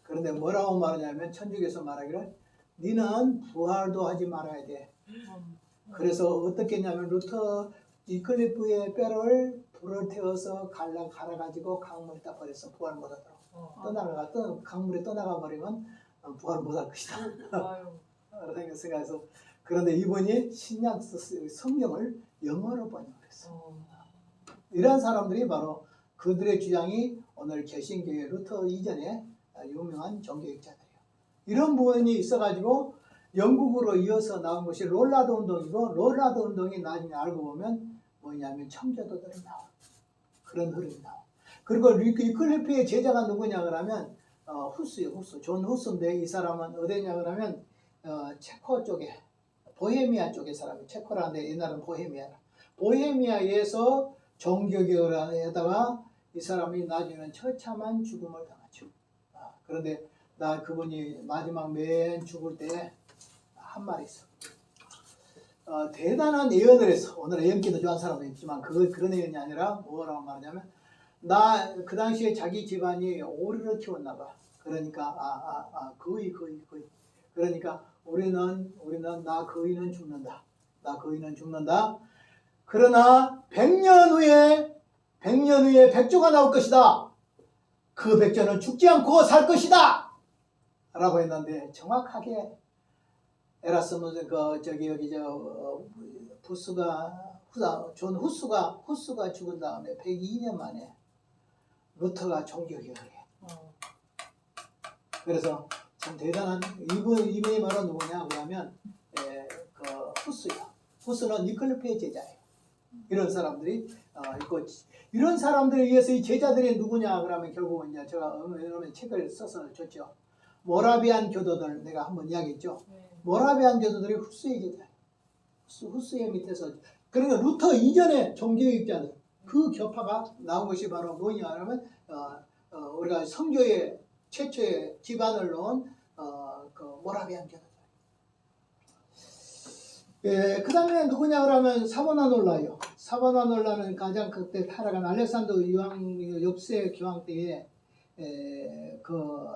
그런데 뭐라고 말하냐면 천주교에서 말하기를 니는 부활도 하지 말아야 돼. 그래서 어떻게 했냐면 루터 이클리프의 뼈를 불을 태워서 갈아가지고 강물에다 버렸어. 부활 못하도록. 강물에 떠나가 버리면 부활 못할 것이다. 라고 생각해서 그런데 이분이 신약 성경을 영어로 번역했어. 이러한 사람들이 바로 그들의 주장이 오늘 개신교의 루터 이전에 유명한 종교학자들이에요. 이런 부분이 있어가지고 영국으로 이어서 나온 것이 롤라드 운동이고 롤라드 운동이 나중에 알고 보면 뭐냐면 청교도들이 나와. 그런 흐름이 나와. 그리고 이클리프의 제자가 누구냐 그러면 후스요. 후스. 존 후스인데 이 사람은 어디냐 그러면 체코 쪽에 보헤미아 쪽의 사람이 체코라는데 옛날은 보헤미아라. 보헤미아에서 종교개혁에다가 이 사람이 나중에는 처참한 죽음을 당하죠. 그런데 그분이 마지막 맨 죽을 때 한 말이 있어. 대단한 예언을 했어. 오늘 예언기도 좋아하는 사람도 있지만 그런 예언이 아니라 뭐라고 말하냐면 그 당시에 자기 집안이 오리를 키웠나 봐. 그러니까 거의 그러니까 우리는 나 거의는 죽는다. 나 거의는 죽는다. 그러나 100년 후에 백조가 나올 것이다. 그 백조는 죽지 않고 살 것이다. 라고 했는데 정확하게 에라스무스 존 후스가 죽은 다음에 102년 만에 루터가 종교개혁을 해. 그래서 참 대단한 이분이 바로 누구냐 그러면 후스야. 후스는 니클리프의 제자예요. 이런 사람들이 있고 이런 사람들에 의해서 이 제자들이 누구냐 그러면 결국은 이제 제가 여러분 책을 써서 줬죠. 모라비안 교도들 내가 한번 이야기했죠. 모라비안 교도들이 후스의 제자예요. 후스의 밑에서 그러니까 루터 이전의 종교학자들 그 교파가 나온 것이 바로 뭐냐 하면 우리가 성교의 최초의 기반을 놓은 그 모라비안 교도들. 그 다음에 누구냐 그러면 사보나놀라요. 사보나놀라는 가장 그때 타락한 알렉산더 유황 옆세 교황 때에 그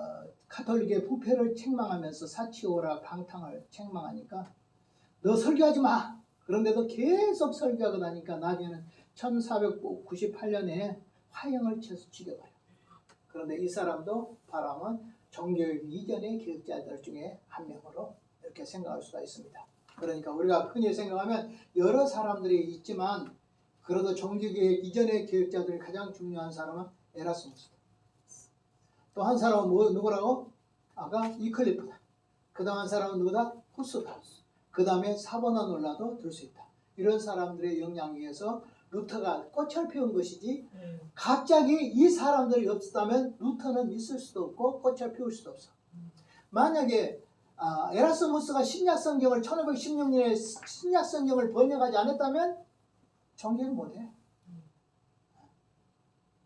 카톨릭의 부패를 책망하면서 사치오라 방탕을 책망하니까 너 설교하지 마. 그런데도 계속 설교하고 나니까 나중에는 1498년에 화형을 쳐서 죽여버려. 그런데 이 사람도 바람은 종교육 이전의 교육자들 중에 한 명으로 이렇게 생각할 수가 있습니다. 그러니까 우리가 흔히 생각하면 여러 사람들이 있지만 그래도 종교교육 이전의 교육자들이 가장 중요한 사람은 에라스무스다. 또 한 사람은 누구라고? 아까 이클리프다. 그 다음 한 사람은 누구다? 후스다. 그 다음에 사보나놀라도 들 수 있다. 이런 사람들의 영향에 의해서 루터가 꽃을 피운 것이지 갑자기 이 사람들이 없었다면 루터는 있을 수도 없고 꽃을 피울 수도 없어. 만약에 에라스무스가 신약성경을 1516년에 신약성경을 번역하지 않았다면 종교를 못해.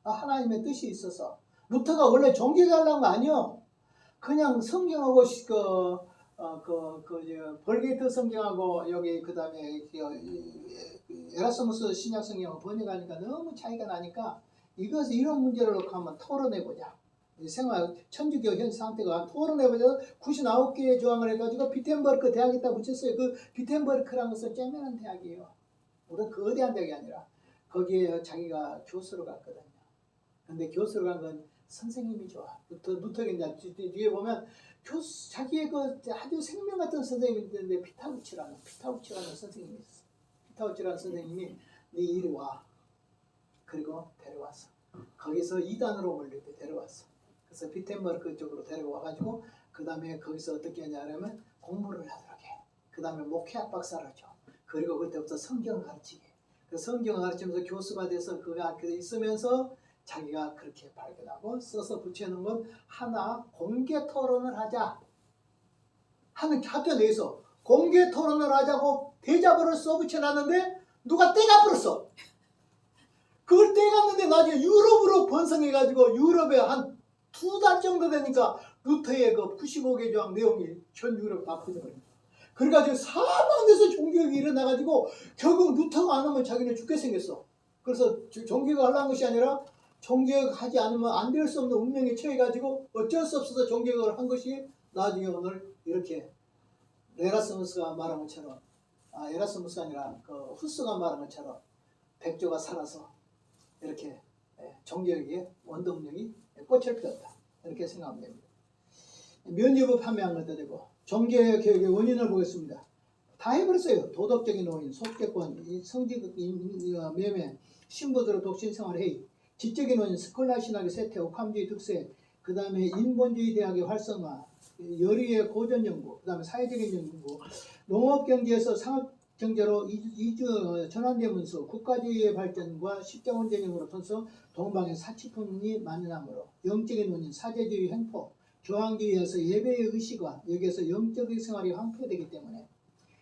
하나님의 뜻이 있어서 루터가 원래 종교를 하려는 거 아니요. 그냥 성경하고 벌게이트 성경하고 여기 그 다음에 에라스무스 신약 성경을 번역하니까 너무 차이가 나니까 이런 문제를 놓고 한번 토론해보자. 생활 천주교 현 상태가 토론해보자. 99개의 조항을 해가지고 비텐버르크 대학에다 붙였어요. 그 비텐버르크라는 것은 쬐매는 대학이에요. 우리가 거대한 대학이 아니라 거기에 자기가 교수로 갔거든요. 근데 교수로 간 건 선생님이 좋아. 루터가 이제 뒤에 보면 자기의 그 아주 생명 같은 선생님이 있는데 피타우치라는 선생님이 있어. 피타우치라는 선생님이 네 이리 와. 그리고 데려왔어. 거기서 이단으로 몰릴 때 데려왔어. 그래서 비텐버르크 쪽으로 데려와가지고 그 다음에 거기서 어떻게 하냐면 공부를 하도록 해. 그 다음에 목회학 박사를 줘. 그리고 그때부터 성경을 가르치게. 그 성경을 가르치면서 교수가 돼서 그 학교에 있으면서 자기가 그렇게 발견하고 써서 붙여놓은 건 하나 공개 토론을 하자 하는 학교 내에서 공개 토론을 하자고 대자보를 써붙여놨는데 누가 떼가버렸어. 그걸 떼갔는데 나중에 유럽으로 번성해가지고 유럽에 한 2달 정도 되니까 루터의 그 95개 조항 내용이 전 유럽 다 퍼져버립니다. 그래가지고 사방에서 종교가 일어나가지고 결국 루터가 안 하면 자기는 죽게 생겼어. 그래서 종교가 하려는 것이 아니라 종교개혁하지 않으면 안 될 수 없는 운명에 처해가지고 어쩔 수 없어서 종교개혁을 한 것이 나중에 오늘 이렇게 에라스무스가 말한 것처럼 에라스무스가 아니라 그 후스가 말한 것처럼 백조가 살아서 이렇게 종교개혁의 원동력이 꽃을 피웠다. 이렇게 생각하면 됩니다. 면죄부 판매한 것도 되고 종교개혁의 원인을 보겠습니다. 다 해버렸어요. 도덕적인 원인, 속죄권, 성직 매매, 신부들의 독신생활 회의, 지적인 원인, 스콜라 신학의 쇠퇴, 옥함주의 득세, 그 다음에 인본주의 대학의 활성화, 여리의 고전 연구, 그 다음에 사회적인 연구, 농업 경제에서 상업 경제로 이주 전환되면서 국가주의의 발전과 십자군 전쟁으로 통해서 동방의 사치품이 만연함으로 영적인 원인, 사제주의 횡포, 교황주의에서 예배의 의식화, 여기에서 영적인 생활이 황폐되기 때문에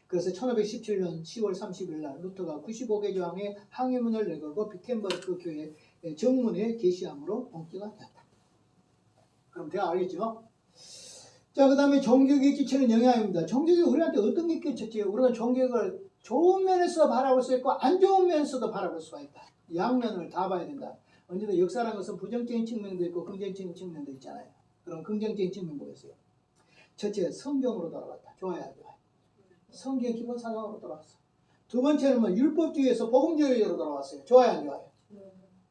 그래서 1517년 10월 30일 날 루터가 95개 조항의 항해문을 내걸고 비텐버그 교회 정문에 게시함으로 봉기가 되었다. 그럼 대화 알겠죠? 자, 그 다음에 종교개혁이 끼치는 영향입니다. 종교개혁이 우리한테 어떤 게 끼쳤지? 우리가 종교개혁을 좋은 면에서 바라볼 수 있고 안 좋은 면에서도 바라볼 수가 있다. 양면을 다 봐야 된다. 언제나 역사라는 것은 부정적인 측면도 있고 긍정적인 측면도 있잖아요. 그럼 긍정적인 측면 보겠어요. 첫째, 성경으로 돌아갔다. 좋아요, 좋아요. 성경 기본 사상으로 돌아왔어. 두 번째는 뭐 율법주의에서 복음주의로 돌아왔어요. 좋아요, 안 좋아요?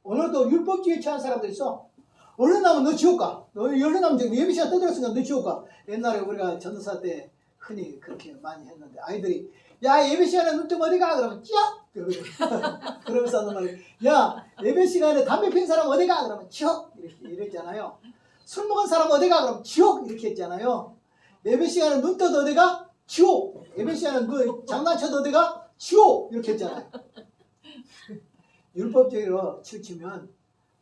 오늘도 율법주의에 취한 사람들 있어. 얼른 나면 너 지옥 가. 너 얼른 나면 예비 시간 떠들었으니까 너 지옥 가. 옛날에 우리가 전도사 때 흔히 그렇게 많이 했는데 아이들이 야 예배 시간에 눈 뜨면 어디 가? 그러면 찌역! 그러면서 하는 말이 야 예배 시간에 담배 피는 사람 어디 가? 그러면 지옥! 이렇게 이랬잖아요. 술 먹은 사람 어디 가? 그러면 지옥! 이렇게 했잖아요. 예배 시간에 눈 떠도 어디 가? 지옥! 예배 시간에 그 장난쳐도 어디 가? 지옥! 이렇게 했잖아요. 율법주의로 치우치면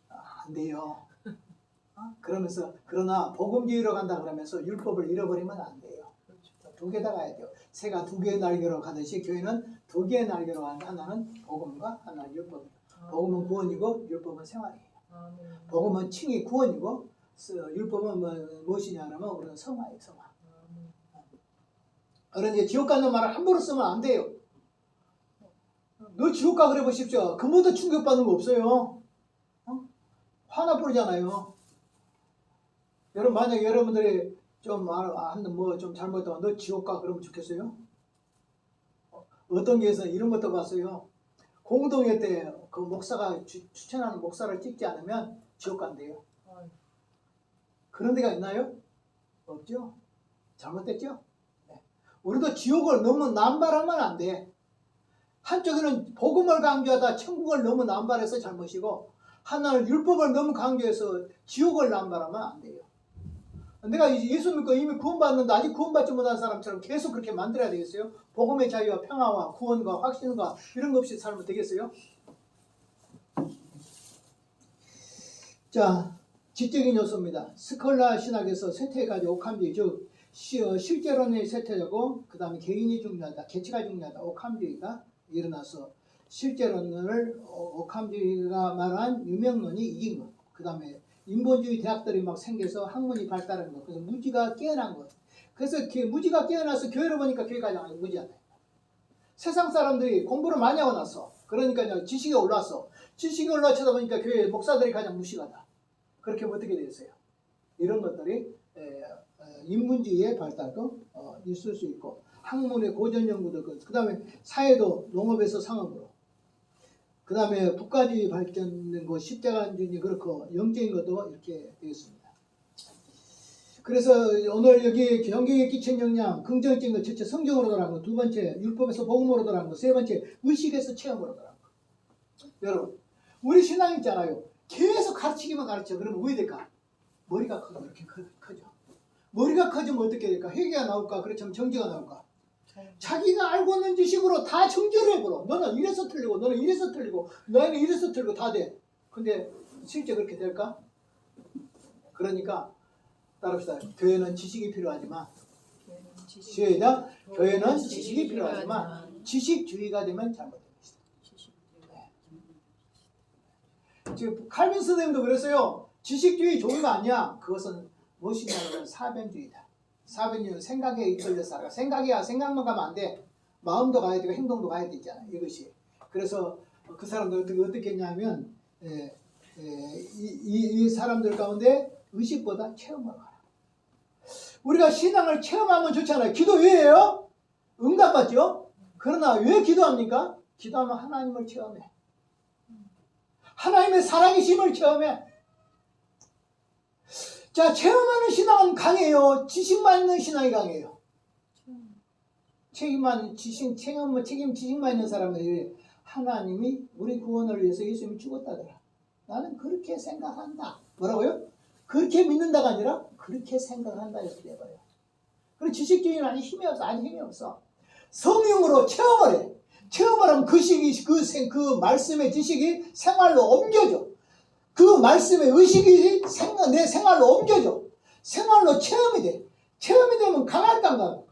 안 돼요. 그러면서 그러나 복음주의로 간다 그러면서 율법을 잃어버리면 안 돼요. 두 개 다 가야 돼요. 새가 두 개의 날개로 가듯이 교회는 두 개의 날개로 간다. 하나는 복음과 하나는 율법이에요. 복음은 구원이고 율법은 생활이에요. 복음은 칭의 구원이고 율법은 무엇이냐 하면 우리는 성화예요. 성화. 그러니 지옥 가는 말을 함부로 쓰면 안 돼요. 너 지옥 가 그래 보십시오. 그보다 충격받는 거 없어요. 화나 뿌리잖아요. 여러분 만약에 여러분들이 좀 잘못하면 너 지옥 가 그러면 좋겠어요? 어떤 교회에서 이런 것도 봤어요. 공동회 때 그 목사가 추천하는 목사를 찍지 않으면 지옥 간대요. 그런 데가 있나요? 없죠? 잘못됐죠? 네. 우리도 지옥을 너무 남발하면 안 돼. 한쪽에는 복음을 강조하다 천국을 너무 남발해서 잘못이고 하나는 율법을 너무 강조해서 지옥을 남발하면 안 돼요. 내가 예수 믿고 이미 구원받는데 아직 구원받지 못한 사람처럼 계속 그렇게 만들어야 되겠어요? 복음의 자유와 평화와 구원과 확신과 이런 거 없이 살면 되겠어요? 자, 지적인 요소입니다. 스콜라 신학에서 쇠퇴까지 옥함주의, 즉 실제론의 쇠퇴되고 그 다음에 개인이 중요하다, 개체가 중요하다, 옥함주의가 일어나서 실제론을 옥함주의가 말한 유명론이 이긴 것. 그 다음에 인본주의 대학들이 막 생겨서 학문이 발달한 것. 그래서 무지가 깨어난 것. 그래서 무지가 깨어나서 교회를 보니까 교회가 가장 무지하다. 세상 사람들이 공부를 많이 하고 나서 그러니까 지식이 올라왔어. 지식이 올라치다 보니까 교회 목사들이 가장 무식하다. 그렇게 어떻게 되겠어요? 이런 것들이 인문주의의 발달도 있을 수 있고 학문의 고전 연구도 그 다음에 사회도 농업에서 상업으로 그 다음에 국가주의 발전된 거 십자가주의 그렇고 영적인 것도 이렇게 되겠습니다. 그래서 오늘 여기 종교에 끼친 영향 긍정적인 것 첫째 성경으로 돌아간 거, 두 번째 율법에서 복음으로 돌아간 거, 세 번째 의식에서 체험으로 돌아간 거. 여러분 우리 신앙 있잖아요. 계속 가르치기만 가르쳐. 그러면 왜 될까? 머리가 커서 그렇게 커져. 머리가 커지면 어떻게 될까? 회개가 나올까? 그렇지만 정죄가 나올까? 자기가 알고 있는 지식으로 다 정죄를 해버려. 너는 이래서 틀리고 너는 이래서 틀리고 너는 이래서 틀리고 다 돼. 근데 실제 그렇게 될까? 그러니까 따릅시다. 교회는 지식이 필요하지만 시작. 교회는 지식이 필요하지만 지식주의가 되면 잘못됩니다. 지금 칼빈 선생님도 그랬어요. 지식주의 좋은 거 아니야. 그것은 무엇이냐면 사변주의다. 사변주의는 생각에 이끌려 살아. 생각이야. 생각만 가면 안 돼. 마음도 가야 되고 행동도 가야 되잖아. 이것이. 그래서 그 사람들 어떻게 했냐면 이 사람들 가운데 의식보다 체험을 가라. 우리가 신앙을 체험하면 좋잖아요. 기도 왜 해요? 응답받죠? 그러나 왜 기도합니까? 기도하면 하나님을 체험해. 하나님의 살아계심을 체험해. 자, 체험하는 신앙은 강해요. 지식만 있는 신앙이 강해요. 지식만 있는 사람들이 하나님이 우리 구원을 위해서 예수님이 죽었다더라. 나는 그렇게 생각한다. 뭐라고요? 그렇게 믿는다가 아니라 그렇게 생각한다 이렇게 돼버려요. 그리고 지식주의는 아직 힘이 없어. 성령으로 체험을 해. 체험을 하면 그 말씀의 지식이 생활로 옮겨져. 그 말씀의 의식이 내 생활로 옮겨져. 생활로 체험이 돼. 체험이 되면 강할까 안 강할까?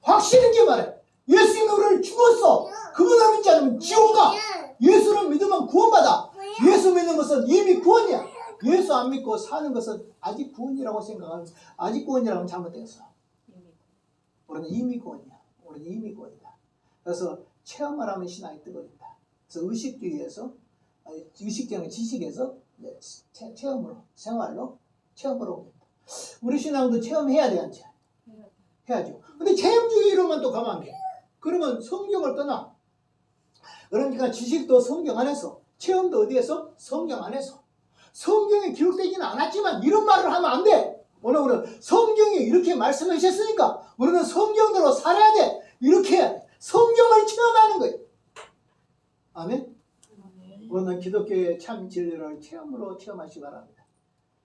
확신 있게 말해. 예수님이 우리를 죽었어. 그분을 믿지 않으면 지옥 가. 예수를 믿으면 구원받아. 예수 믿는 것은 이미 구원이야. 예수 안 믿고 사는 것은 아직 구원이라고 생각하면 아직 구원이라고 하면 잘못됐어. 우리는 이미 구원이야. 우리는 이미 구원이다. 그래서 체험을 하면 신앙이 뜨거진다. 그래서 의식주의에서 의식적인 지식에서 체험으로 생활로 체험으로 옵니다. 우리 신앙도 체험해야 돼, 않지? 해야죠. 근데 체험주의로만 또 가면 안 돼. 그러면 성경을 떠나. 그러니까 지식도 성경 안에서, 체험도 어디에서? 성경 안에서. 성경에 기록되지는 않았지만 이런 말을 하면 안 돼. 오늘 우리는 성경이 이렇게 말씀하셨으니까 우리는 성경대로 살아야 돼. 이렇게 성경을 체험하는 거예요. 아멘? 우리는 기독교의 참 진리를 체험으로 체험하시기 바랍니다.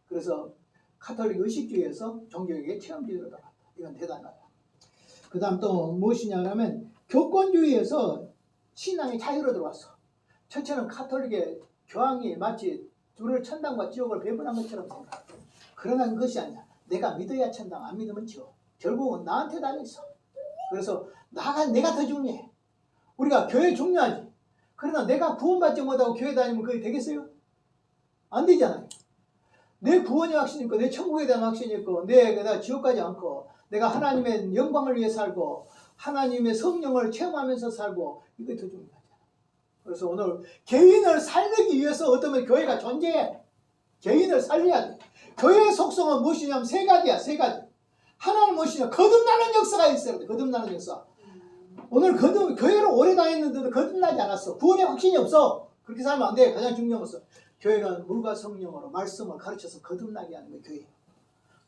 그래서 카톨릭 의식주의에서 종교에게 체험주의로 나갔다. 이건 대단하다. 그 다음 또 무엇이냐 하면 교권주의에서 신앙이 자유로 들어왔어. 첫째는 카톨릭의 교황이 마치 둘을 천당과 지옥을 배분한 것처럼 생각해. 그러나 그것이 아니야. 내가 믿어야 천당, 안 믿으면 지옥. 결국은 나한테 달려있어. 그래서 내가 더 중요해. 우리가 교회 중요하지. 그러나 내가 구원받지 못하고 교회 다니면 그게 되겠어요? 안 되잖아요. 내 구원의 확신이 있고 내 천국에 대한 확신이 있고 내가 지옥 가지 않고 내가 하나님의 영광을 위해 살고 하나님의 성령을 체험하면서 살고 이게 더 중요하잖아. 그래서 오늘 개인을 살리기 위해서 어쩌면 교회가 존재해. 개인을 살려야 돼. 교회의 속성은 무엇이냐면 세 가지야. 세 가지. 하나는 무엇이냐? 거듭나는 역사가 있어야 돼. 거듭나는 역사. 오늘 교회를 오래 다녔는데도 거듭나지 않았어. 구원의 확신이 없어. 그렇게 살면 안 돼. 가장 중요한 것은 교회는 물과 성령으로 말씀을 가르쳐서 거듭나게 하는 게 교회예요.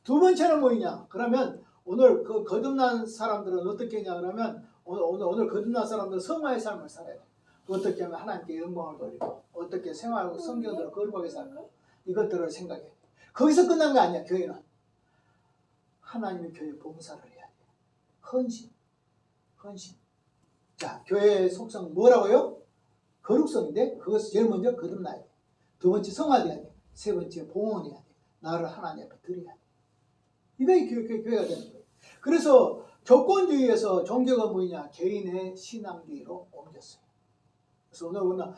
두 번째는 뭐냐? 그러면 오늘 그 거듭난 사람들은 어떻게 했냐? 그러면 오늘 거듭난 사람들은 성화의 삶을 살아야 돼. 어떻게 하면 하나님께 영광을 돌리고 어떻게 생활하고 성경대로 거룩하게 살까? 이것들을 생각해. 거기서 끝난 거 아니야. 교회는. 하나님의 교회 봉사를 해야 돼. 헌신. 자, 교회의 속성은 뭐라고요? 거룩성인데 그것을 제일 먼저 거듭나야 돼. 두 번째 성화돼야 돼. 세 번째 봉헌해야 돼. 나를 하나님 앞에 드려야 돼. 이게 교회가 되는 거예요. 그래서 교권주의에서 종교가 뭐냐? 개인의 신앙주의로 옮겼어요. 그래서 오늘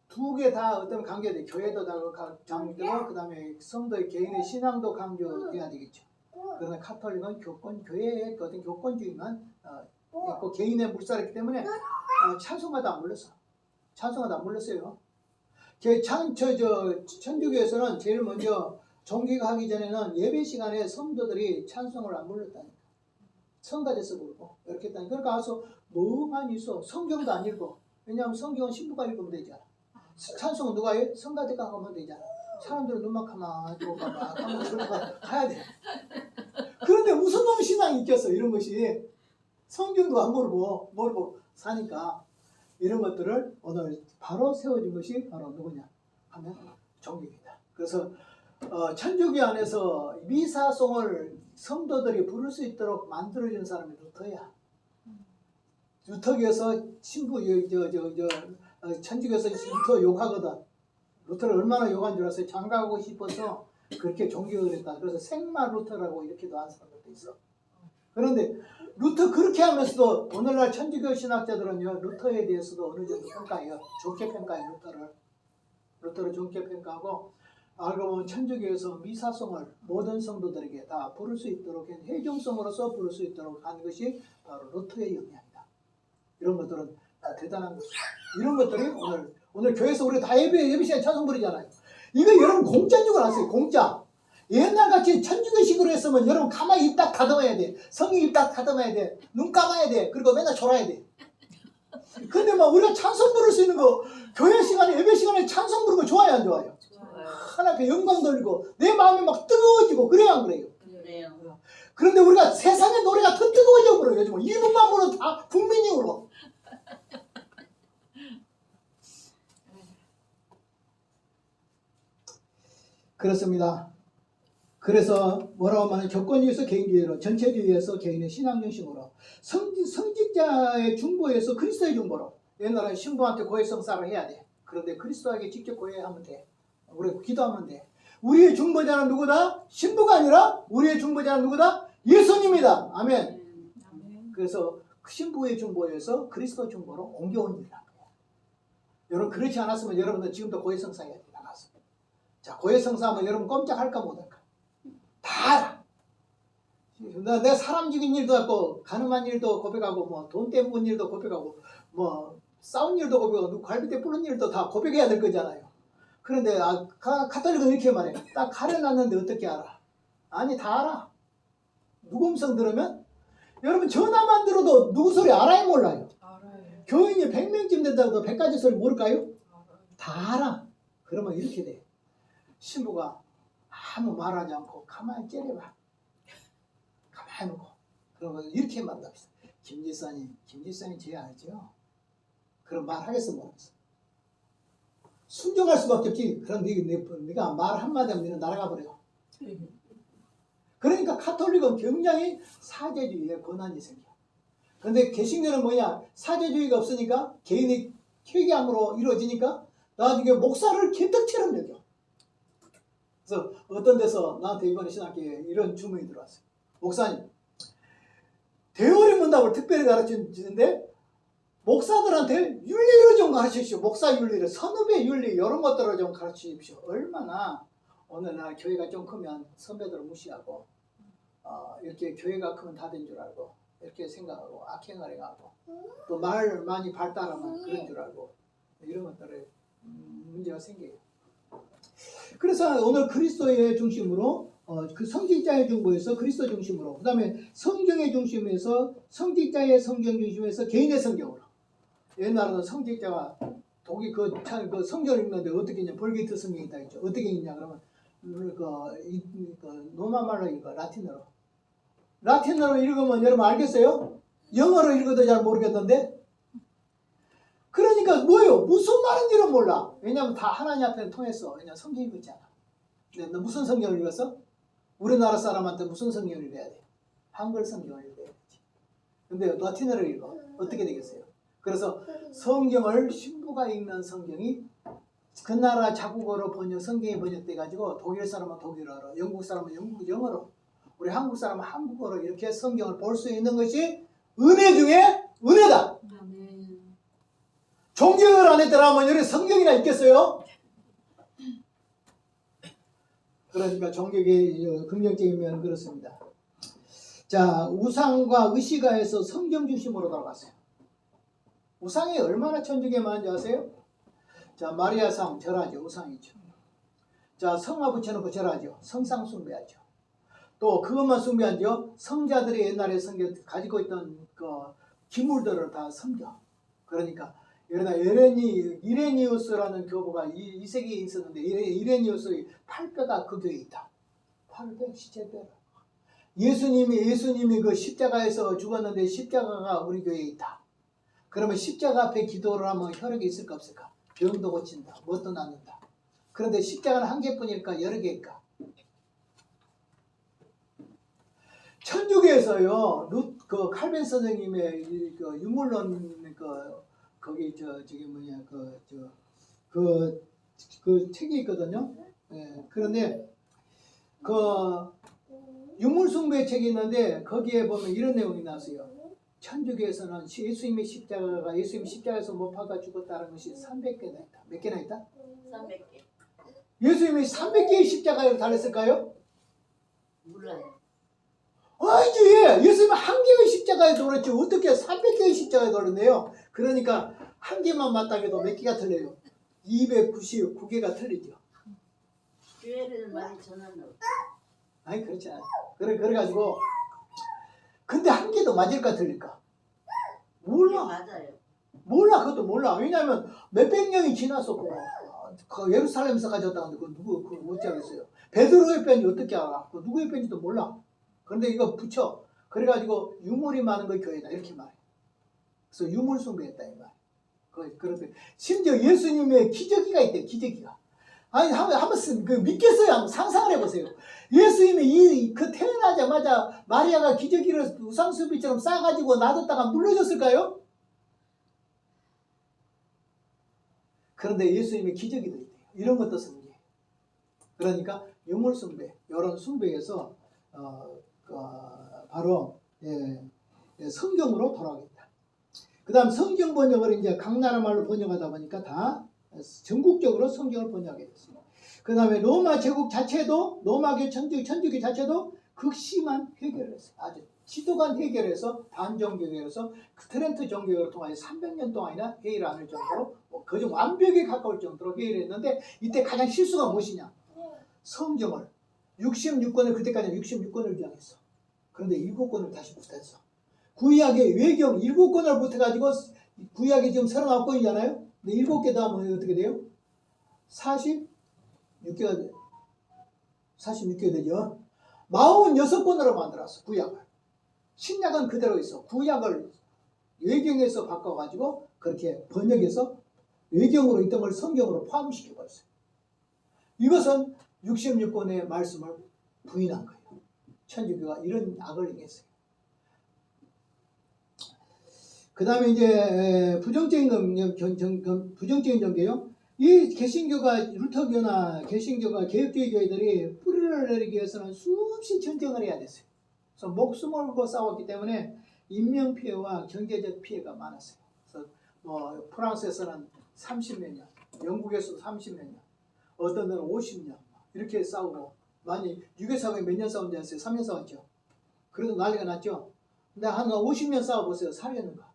두 개 다 어떤 관계돼. 교회도 다 강조되고 그 다음에 성도의 개인의 신앙도 강조돼야 되겠죠. 그러나 카톨릭은 교회의 어떤 교권주의만 있고 개인의 물살이기 때문에 찬송가도 안 불렀어. 찬송가도 안 불렀어요. 천주교에서는 제일 먼저 종교가 하기 전에는 예배 시간에 성도들이 찬송을 안 불렀다니까. 성가대서 부르고 이렇게 했다니까. 그러니까 가서 멍하니 있어. 성경도 안 읽고. 왜냐하면 성경은 신부가 읽으면 되잖아. 찬송은 누가 해? 성가대가 하면 되잖아. 사람들은 눈만 가만히 두고 가만히 가야 돼. 그런데 무슨 놈 신앙이 있겠어. 이런 것이. 성경도 안 모르고 사니까 이런 것들을 오늘 바로 세워준 것이 바로 누구냐 하면 종교입니다. 그래서 천주교 안에서 미사송을 성도들이 부를 수 있도록 만들어준 사람이 루터야. 루터교에서 천주교에서 루터 욕하거든. 루터를 얼마나 욕한 줄 아세요? 장가가고 싶어서 그렇게 종교를 했다. 그래서 생마 루터라고 이렇게도 한 사람들도 있어. 그런데 루터 그렇게 하면서도 오늘날 천주교 신학자들은요 루터에 대해서도 어느 정도 평가해요. 좋게 평가해. 루터를 좋게 평가하고 알고 보면 천주교에서 미사송을 모든 성도들에게 다 부를 수 있도록 회중성으로서 부를 수 있도록 하는 것이 바로 루터의 영향이다. 이런 것들은 다 대단한 것이다. 이런 것들이 오늘 교회에서 우리 다 예배 시간에 찬송 부르잖아요. 이거 여러분 공짜인 줄 알았어요. 공짜. 옛날같이 천주교식으로 했으면 여러분 가만히 입 딱 다듬어야 돼. 성의 입 딱 다듬어야 돼. 눈 감아야 돼. 그리고 맨날 졸아야 돼. 근데 막 우리가 찬송 부를 수 있는 거 교회 시간에 예배 시간에 찬송 부르는 거 좋아요 안 좋아요? 좋아요. 하나님께 영광 돌리고 내 마음이 막 뜨거워지고 그래야 안 그래요? 그래요. 그런데 우리가 세상의 노래가 더 뜨거워져 버려요. 요즘 1분만 불러도 다 국민이 울어. 그렇습니다. 그래서 뭐라고 하면 격권주의에서 개인주의로, 전체주의에서 개인의 신앙 중심으로, 성직자의 중보에서 그리스도의 중보로. 옛날에 신부한테 고해성사를 해야 돼. 그런데 그리스도에게 직접 고해하면 돼. 우리 기도하면 돼. 우리의 중보자는 누구다? 신부가 아니라 우리의 중보자는 누구다? 예수님이다. 아멘. 아멘. 그래서 신부의 중보에서 그리스도 중보로 옮겨온 일이라는 거예요. 여러분 그렇지 않았으면 여러분들 지금도 고해성사해야 돼. 나가서. 자, 고해성사하면 여러분 꼼짝할까 못할까? 다 알아. 내가 사람 죽인 일도 하고 가늠한 일도 고백하고 뭐 돈 떼먹은 일도 고백하고 뭐 싸운 일도 고백하고 갈비뼈 부른 일도 다 고백해야 될 거잖아요. 그런데 가톨릭은 이렇게 말해. 딱 가려놨는데 어떻게 알아? 아니 다 알아. 누구 음성 들으면? 여러분 전화만 들어도 누구 소리 알아요 몰라요? 알아요. 교인이 100명쯤 된다고 100가지 소리 모를까요? 알아요. 다 알아. 그러면 이렇게 돼. 신부가 아무 말하지 않고 가만히 째려봐. 가만히 보고. 그러면 이렇게 만납시다. 김지사님 제 알죠? 그런 말 하겠어 모르겠어. 순종할 수밖에 없지. 그럼 네가 말 한마디 하면 너는 날아가 버려. 그러니까 카톨릭은 굉장히 사제주의의 권한이 생겨. 그런데 개신교는 뭐냐? 사제주의가 없으니까 개인의 회개함으로 이루어지니까 나중에 목사를 개떡처럼 여겨. 그래서 어떤 데서 나한테 이번에 신학기에 이런 주문이 들어왔어요. 목사님, 대오리 문답을 특별히 가르치는데 목사들한테 윤리를 좀 가르치십시오. 목사 윤리를, 선후배 윤리 이런 것들을 좀 가르치십시오. 얼마나 오늘날 교회가 좀 크면 선배들을 무시하고 이렇게 교회가 크면 다 된 줄 알고 이렇게 생각하고 악행을 해가고 또 말 많이 발달하면 그런 줄 알고 이런 것들에 문제가 생겨요. 그래서 오늘 그리스도의 중심으로 그 성직자의 중보에서 그리스도 중심으로, 그 다음에 성경의 중심에서 성직자의 성경 중심에서 개인의 성경으로. 옛날에는 성직자가 독이 그 성경을 읽는데 어떻게 읽냐? 볼게이트 성경이 있다 했죠. 어떻게 읽냐 그러면 로마 말로 읽어, 라틴어로. 라틴어로 읽으면 여러분 알겠어요? 영어로 읽어도 잘 모르겠는데. 그러니까 뭐예요? 무슨 말인지를 몰라. 왜냐면 다 하나님 앞에 통해서 왜냐면 성경 읽었잖아. 근데 너 무슨 성경을 읽었어? 우리나라 사람한테 무슨 성경을 읽어야 돼? 한글 성경을 읽어야 되지. 근데 라틴어를 읽어. 어떻게 되겠어요? 그래서 성경을 신부가 읽는 성경이 그 나라 자국어로 성경이 번역돼 가지고 독일 사람은 독일어로, 영국 사람은 영국 영어로, 우리 한국 사람은 한국어로 이렇게 성경을 볼 수 있는 것이 은혜 중에 은혜다. 종교를 안 했더라면 여기 성경이나 있겠어요? 그러니까 종교의 긍정적인 면은 그렇습니다. 자, 우상과 의시가에서 성경 중심으로 돌아갔어요. 우상이 얼마나 천주교에 많은지 아세요? 자, 마리아상 절하죠. 우상이죠. 자, 성화 붙여놓고 절하죠. 성상 숭배하죠. 또 그것만 숭배하죠. 성자들이 옛날에 가지고 있던 그 기물들을 다 섬겨. 그러니까 이레니우스라는 교부가 2세기에 있었는데 이레니우스의 8뼈가 그 교회에 있다. 8뼈 시체뼈. 예수님이 그 십자가에서 죽었는데 십자가가 우리 교회에 있다. 그러면 십자가 앞에 기도를 하면 혈액이 있을까 없을까? 병도 고친다. 뭣도 낫는다. 그런데 십자가는 한 개뿐일까? 여러 개일까? 천주교에서요, 그 칼빈 선생님의 그 유물론 거기 그 책이 있거든요. 예, 그런데 그 유물숭배 책이 있는데 거기에 보면 이런 내용이 나왔어요. 천주교에서는 예수님의 십자가에서 못 박아 죽었다는 것이 300개나 있다. 몇 개나 있다? 300개. 예수님이 300개의 십자가에 달렸을까요? 몰라요. 아니지. 예수님은 한 개의 십자가에 돌았지. 어떻게 300개의 십자가에 돌았네요. 그러니까 한 개만 마땅해도 몇 개가 틀려요? 299개가 틀리죠. 교회를 많이 전하는 아니 그렇지 않아요. 그래가지고 근데 한 개도 맞을까 틀릴까? 몰라. 맞아요. 몰라. 그것도 몰라. 왜냐하면 몇백 년이 지났었고 그 예루살렘에서 가져왔다는데 그 누구 그거 어찌하겠어요. 베드로의 뼈인지 어떻게 알아? 그 누구의 뼈인지도 몰라. 그런데 이거 붙여. 그래가지고 유물이 많은 거 교회다 이렇게 말해. 그래서 유물 숭배했다 이 말. 그런데 심지어 예수님의 기저귀가 있대. 기저귀가. 아니 한번 그 믿겠어요? 한번 상상을 해보세요. 예수님이 그 태어나자마자 마리아가 기저귀를 우상수비처럼 싸가지고 놔뒀다가 물러졌을까요? 그런데 예수님의 기저귀도 있대요. 이런 것도 숭배. 그러니까 유물 숭배, 이런 숭배에서 바로 성경으로 돌아가겠다. 그 다음 성경 번역을 이제 각 나라 말로 번역하다 보니까 다 전국적으로 성경을 번역하게 됐습니다. 그 다음에 로마 제국 자체도 로마교 천주교 자체도 극심한 회개를 했어요. 아주 지독한 회개를 해서 반종교회로서 트렌트 종교회를 통하여 300년 동안이나 회의를 안 할 정도로 그중 완벽에 가까울 정도로 회의를 했는데 이때 가장 실수가 무엇이냐? 성경을 66권을 그때까지 66권을 주장했어. 그런데 7권을 다시 붙였어. 구약의 외경 7권을 붙여가지고 구약이 지금 39권이잖아요. 근데 7개 더 하면 어떻게 돼요? 46개가 돼요. 46개 되죠. 46권으로 만들었어. 구약을. 신약은 그대로 있어. 구약을 외경에서 바꿔가지고 그렇게 번역해서 외경으로 있던 걸 성경으로 포함시켜버렸어요. 이것은 66권의 말씀을 부인한 거예요. 천주교가 이런 악을 행했어요. 그 다음에 이제 부정적인 종교요. 이 개신교가 루터교나 개신교가 개혁주의 교회들이 뿌리를 내리기 위해서는 수없이 전쟁을 해야 됐어요. 그래서 목숨을 걸고 싸웠기 때문에 인명 피해와 경제적 피해가 많았어요. 그래서 뭐 프랑스에서는 30몇 년, 영국에서도 30몇 년, 어떤 데는 50년 이렇게 싸우고 많이 유교사회에 몇 년 싸운지 아세요? 3년 싸웠죠. 그래도 난리가 났죠. 근데 한 50년 싸워보세요. 살겠는가?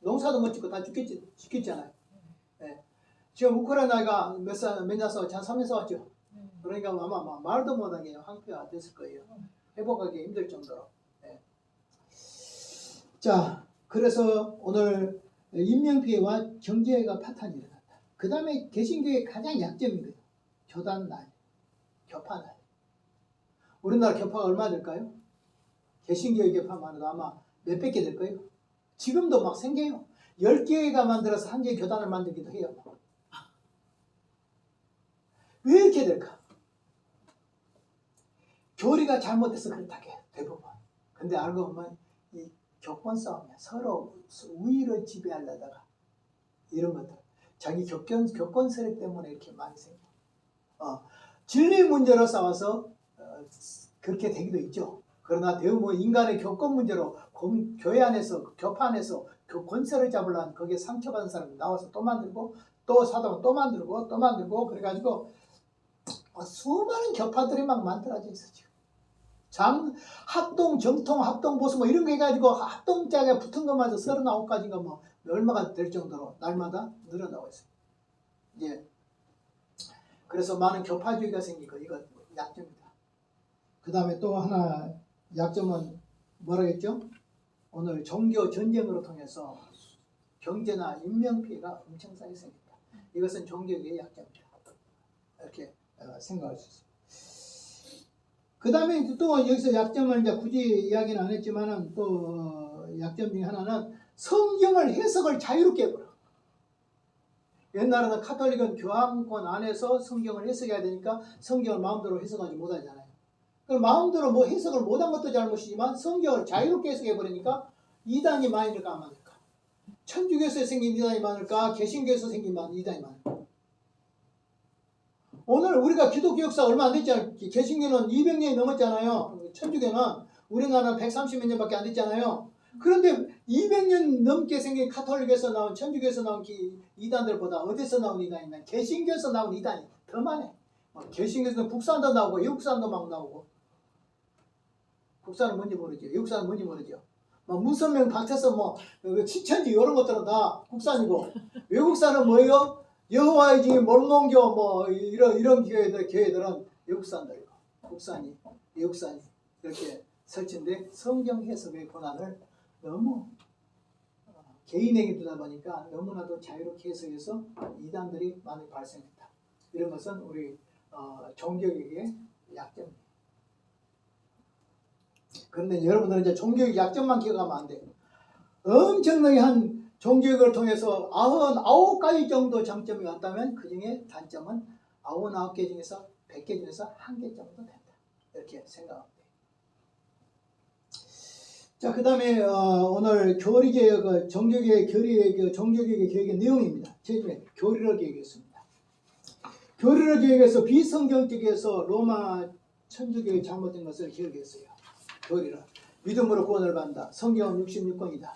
농사도 못 짓고 다 죽겠잖아요. 네. 지금 우크라이나가 몇 년 싸웠지? 한 3년 싸웠죠. 그러니까 아마 말도 못하게 황폐화 됐을 거예요. 회복하기 힘들 정도로. 네. 자, 그래서 오늘 인명피해와 경제가 파탄이 일어났다. 그 다음에 개신교의 가장 약점인 거예요. 교단날, 교파날. 우리나라 교파가 얼마 될까요? 개신교의 교파만 해도 아마 몇백 개 될 거예요. 지금도 막 생겨요. 10개가 만들어서 한 개의 교단을 만들기도 해요. 왜 이렇게 될까? 교리가 잘못돼서 그렇다게 대부분. 근데 알고 보면 이 교권 싸움이야. 서로 우위를 지배하려다가 이런 것들. 자기 교권 세력 때문에 이렇게 많이 생겨. 진리 문제로 싸워서 그렇게 되기도 있죠. 그러나 대부분 인간의 교권 문제로 교회 안에서 교파 안에서 권세를 잡으려면 거기에 상처받은 사람이 나와서 또 만들고 또 사도면 또 만들고 그래가지고 수많은 교파들이 막 만들어져 있어 지금. 합동, 정통, 합동, 보수 뭐 이런 거 해가지고 합동자가 붙은 것마저 39가지가 뭐 얼마가 될 정도로 날마다 늘어나고 있어요. 예. 그래서 많은 교파주의가 생기고 이거 약점입니다. 그 다음에 또 하나 약점은 뭐라겠죠? 오늘 종교 전쟁으로 통해서 경제나 인명피해가 엄청나게 생긴다. 이것은 종교의 약점입니다. 이렇게 생각할 수 있습니다. 그 다음에 또 여기서 약점을 이제 굳이 이야기는 안 했지만은 또 약점 중에 하나는 성경을 해석을 자유롭게 해버려. 옛날에는 카톨릭은 교황권 안에서 성경을 해석해야 되니까 성경을 마음대로 해석하지 못하잖아요. 그럼 마음대로 뭐 해석을 못한 것도 잘못이지만 성경을 자유롭게 해석해버리니까 이단이 많이 될까 안 많을까? 천주교에서 생긴 이단이 많을까? 개신교에서 생긴 이단이 많을까? 오늘 우리가 기독교 역사 얼마 안 됐잖아요. 개신교는 200년이 넘었잖아요. 천주교는 우리나라는 130몇 년밖에 안 됐잖아요. 그런데 200년 넘게 생긴 카톨릭에서 나온 천주교에서 나온 이단들보다 어디서 나온 이단이냐? 개신교에서 나온 이단이 더 많아요. 개신교에서는 북산도 나오고 외국산도 막 나오고. 북산은 뭔지 모르죠. 외국산은 뭔지 모르죠. 문선명 박태선 뭐 신천지 이런 것들은 다 국산이고 외국산은 뭐예요? 여호와의 집 몰몬교 뭐 이런 교회들은 외국산들이고 외국산이 이렇게 설치인데 성경 해석의 권한을 너무 개인에게 두다 보니까 너무나도 자유롭게 해석해서 이단들이 많이 발생했다. 이런 것은 우리 종교개혁의 약점입니다. 그런데 여러분들은 이제 종교개혁 약점만 기억하면 안 돼요. 엄청나게 한 종교개혁을 통해서 99가지 정도 장점이 왔다면 그 중에 단점은 99개 중에서 100개 중에서 1개 정도 된다. 이렇게 생각합니다. 자, 그 다음에 오늘 교리개혁, 종교개혁, 종교개혁의 개혁의 내용입니다. 제중에 교리를 개혁했습니다. 교리를 개혁해서 비성경적에서 로마 천주교의 잘못된 것을 개혁했어요. 교리를. 믿음으로 구원을 받는다. 성경은 66권이다.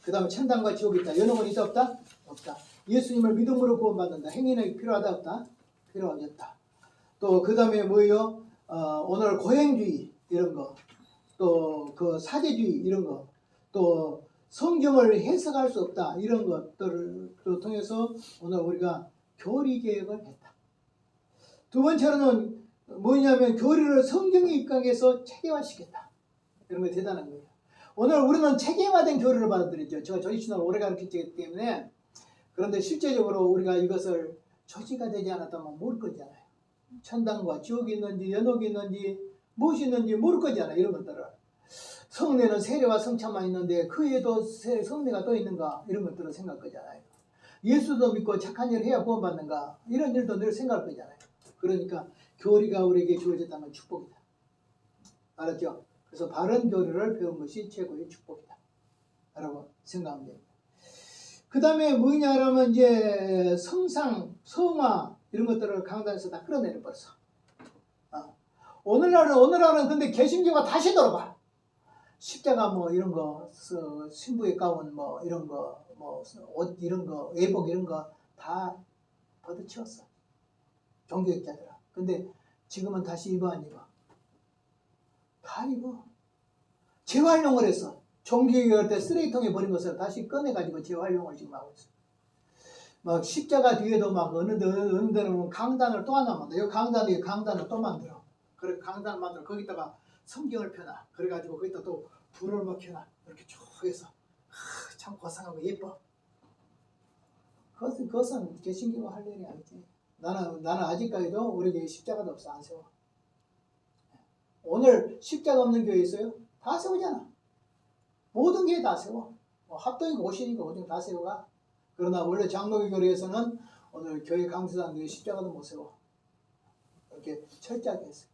그 다음에 천당과 지옥이 있다. 연옥은 있다 없다? 없다. 예수님을 믿음으로 구원받는다. 행위는 필요하다 없다? 필요하지 없다. 또 그 다음에 뭐예요? 오늘 고행주의 이런 거. 또 그 사제주의 이런 거. 또 성경을 해석할 수 없다. 이런 것들을 통해서 오늘 우리가 교리개혁을 했다. 두 번째로는 뭐냐면 교리를 성경에 입각해서 체계화시켰다. 이런 게 대단한 거예요. 오늘 우리는 체계화된 교리를 받아들이죠. 제가 조지신을 오래 가르쳤기 때문에. 그런데 실제적으로 우리가 이것을 조지가 되지 않았다면 모를 거잖아요. 천당과 지옥이 있는지 연옥이 있는지 무엇이 있는지 모를 거잖아요. 이런 것들을. 성례는 세례와 성찬만 있는데 그 외에도 성례가 또 있는가 이런 것들을 생각할 거잖아요. 예수도 믿고 착한 일을 해야 구원받는가 이런 일도 늘 생각할 거잖아요. 그러니까 교리가 우리에게 주어졌다는 축복이다. 알았죠? 그래서 바른 교리를 배운 것이 최고의 축복이다. 라고 생각하면 됩니다. 그 다음에 뭐냐라면 이제 성상, 성화 이런 것들을 강단에서 다 끌어내려 버렸어. 오늘날은 근데 개신교가 다시 돌아봐. 십자가 뭐 이런 거, 신부의 가운 뭐 이런 거, 뭐 옷 이런 거, 외복 이런 거 다 벗어치웠어. 종교학자들은. 근데 지금은 다시 입어 안 입어? 다 입어. 재활용을 했어. 종교개혁할 때 쓰레기통에 버린 것을 다시 꺼내가지고 재활용을 지금 하고 있어. 막 십자가 뒤에도 막 어느 데는 강단을 또 하나 만들어. 여기 강단을 또 만들어. 그래 강단을 만들어. 거기다가 성경을 펴놔. 그래가지고 거기다 또 불을 막 켜놔. 이렇게 쭉 해서 참 고상하고 예뻐. 그것은 개신교가 할 일이 아니지. 나는 아직까지도 우리 교회 십자가도 없어. 안 세워. 오늘 십자가 없는 교회 있어요? 다 세우잖아. 모든 교회 다 세워. 합동이고 오신이고 모든 다 세워가. 그러나 원래 장로교 교리에서는 오늘 교회 강수사람들이 십자가도 못 세워. 이렇게 철저하게 했어요.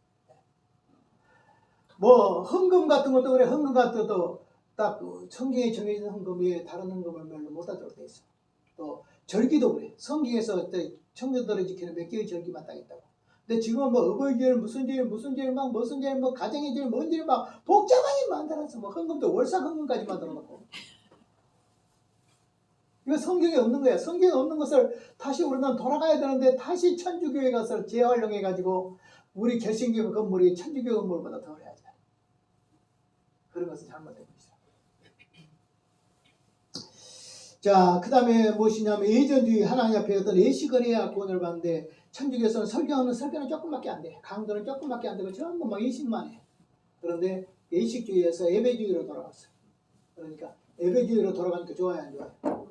뭐 헌금 같은 것도 그래. 헌금 같은 것도 딱 성경에 정해진 헌금 외에 다른 헌금을 별로 못 하도록 돼 있어. 또 절기도 그래. 성경에서 청년들을 지키는 몇 개의 절기만 딱 있다고. 근데 지금은 뭐 어버이절 무슨 절 뭐 가정의 절 뭔 절 막 복잡하게 만들어서 뭐 헌금도 월삭 헌금까지 만들어 놓고. 이거 성경에 없는 거야. 성경에 없는 것을 다시 우리는 돌아가야 되는데 다시 천주교에 가서 재활용해 가지고 우리 개신교 건물이 천주교 건물보다 더 해야지. 그런 것은 잘못된 것이다. 자, 그 다음에 무엇이냐면 예전주의 하나님 앞에 어떤 예식을 해야 구원을 받는데 천주교에서는 설교는 조금밖에 안 돼. 강도는 조금밖에 안 되고 전부 막 예식만 해. 그런데 예식주의에서 예배주의로 돌아갔어요. 그러니까 예배주의로 돌아가니까 좋아요, 안 좋아요?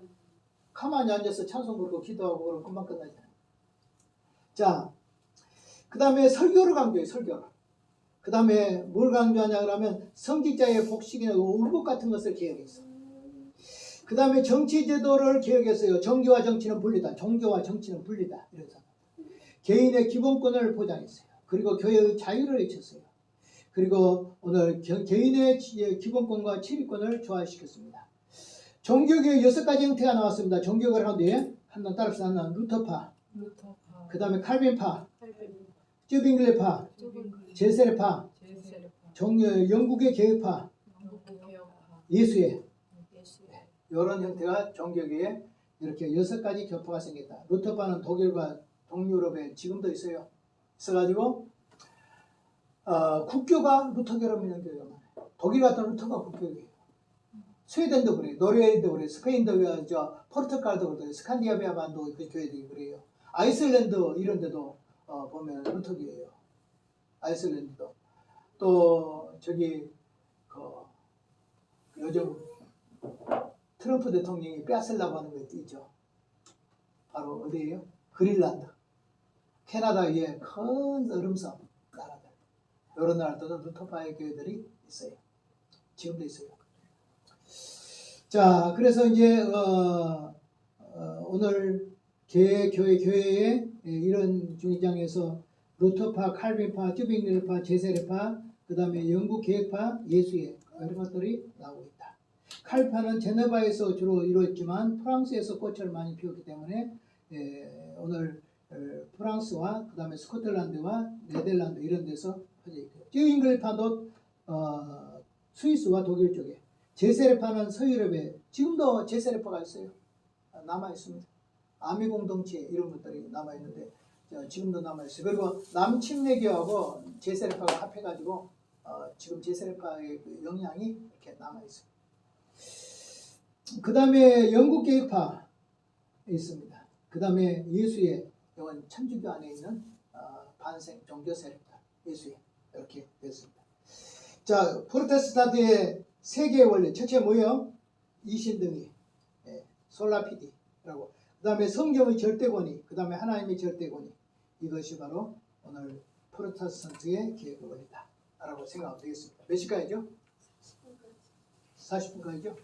가만히 앉아서 찬송 부르고 기도하고 그러면 금방 끝나잖아요. 자, 그 다음에 설교를 강조해, 설교를. 그 다음에 뭘 강조하냐 그러면 성직자의 복식이나 울복 같은 것을 개혁했어. 그 다음에 정치제도를 개혁했어요. 종교와 정치는 분리다. 종교와 정치는 분리다. 이래서 개인의 기본권을 보장했어요. 그리고 교회의 자유를 외쳤어요. 그리고 오늘 개인의 기본권과 치리권을 조화시켰습니다. 종교개혁 6가지 형태가 나왔습니다. 종교개혁을 하는데 한번 따라서 하나 루터파, 그 다음에 칼빈파, 쯔빙글레파, 제세례파, 영국의 개혁파, 예수회 이런 형태가 종교개혁에 이렇게 6가지 교파가 생겼다. 루터파는 독일과 동유럽에 지금도 있어요. 있어가지고 국교가 루터교로 믿는 교회가 많아요. 독일 같은 루터가 국교예요. 스웨덴도 그래요. 노르웨이도 그래요. 스페인도 포르투갈도 그래요. 스칸디나비아 반도 그 교회들이 그래요. 아이슬란드 이런 데도 보면 루터교예요. 아이슬란드도. 또 저기 요즘 트럼프 대통령이 빼앗으려고 하는 거 있죠. 바로 어디예요? 그린란드. 캐나다 위에 큰 얼음섬 나라들. 이런 나라들도 루터파의 교회들이 있어요. 지금도 있어요. 자, 그래서 이제 오늘 교회의 이런 중의장에서 루터파, 칼빈파, 튜빙릴파, 제세례파, 그 다음에 영국 계획파, 예수회 이런 것들이 나오고 있다. 칼파는 제네바에서 주로 이루어졌지만 프랑스에서 꽃을 많이 피웠기 때문에 오늘 프랑스와 그 다음에 스코틀랜드와 네덜란드 이런 데서 퍼져 있고요. 튜빙릴파도 스위스와 독일 쪽에, 제세례파는 서유럽에 지금도 제세례파가 있어요. 남아 있습니다. 아미 공동체 이런 것들이 남아 있는데 지금도 남아 있어요. 그리고 남침례교하고 제세례파가 합해가지고 지금 제세례파의 그 영향이 이렇게 남아 있어요. 그 다음에 영국 계획파 있습니다. 그 다음에 예수의 이건 천주교 안에 있는 반생 종교 세력들 예수의 이렇게 됐습니다. 자, 프로테스탄트의 세 개의 원리 첫째 뭐예요? 이신등위, 솔라피디라고. 그 다음에 성경의 절대권위, 그 다음에 하나님의 절대권위. 이것이 바로 오늘 프로테스탄트의 계획의 원리다 라고 생각하면 되겠습니다. 몇 시까지죠? 40분까지죠?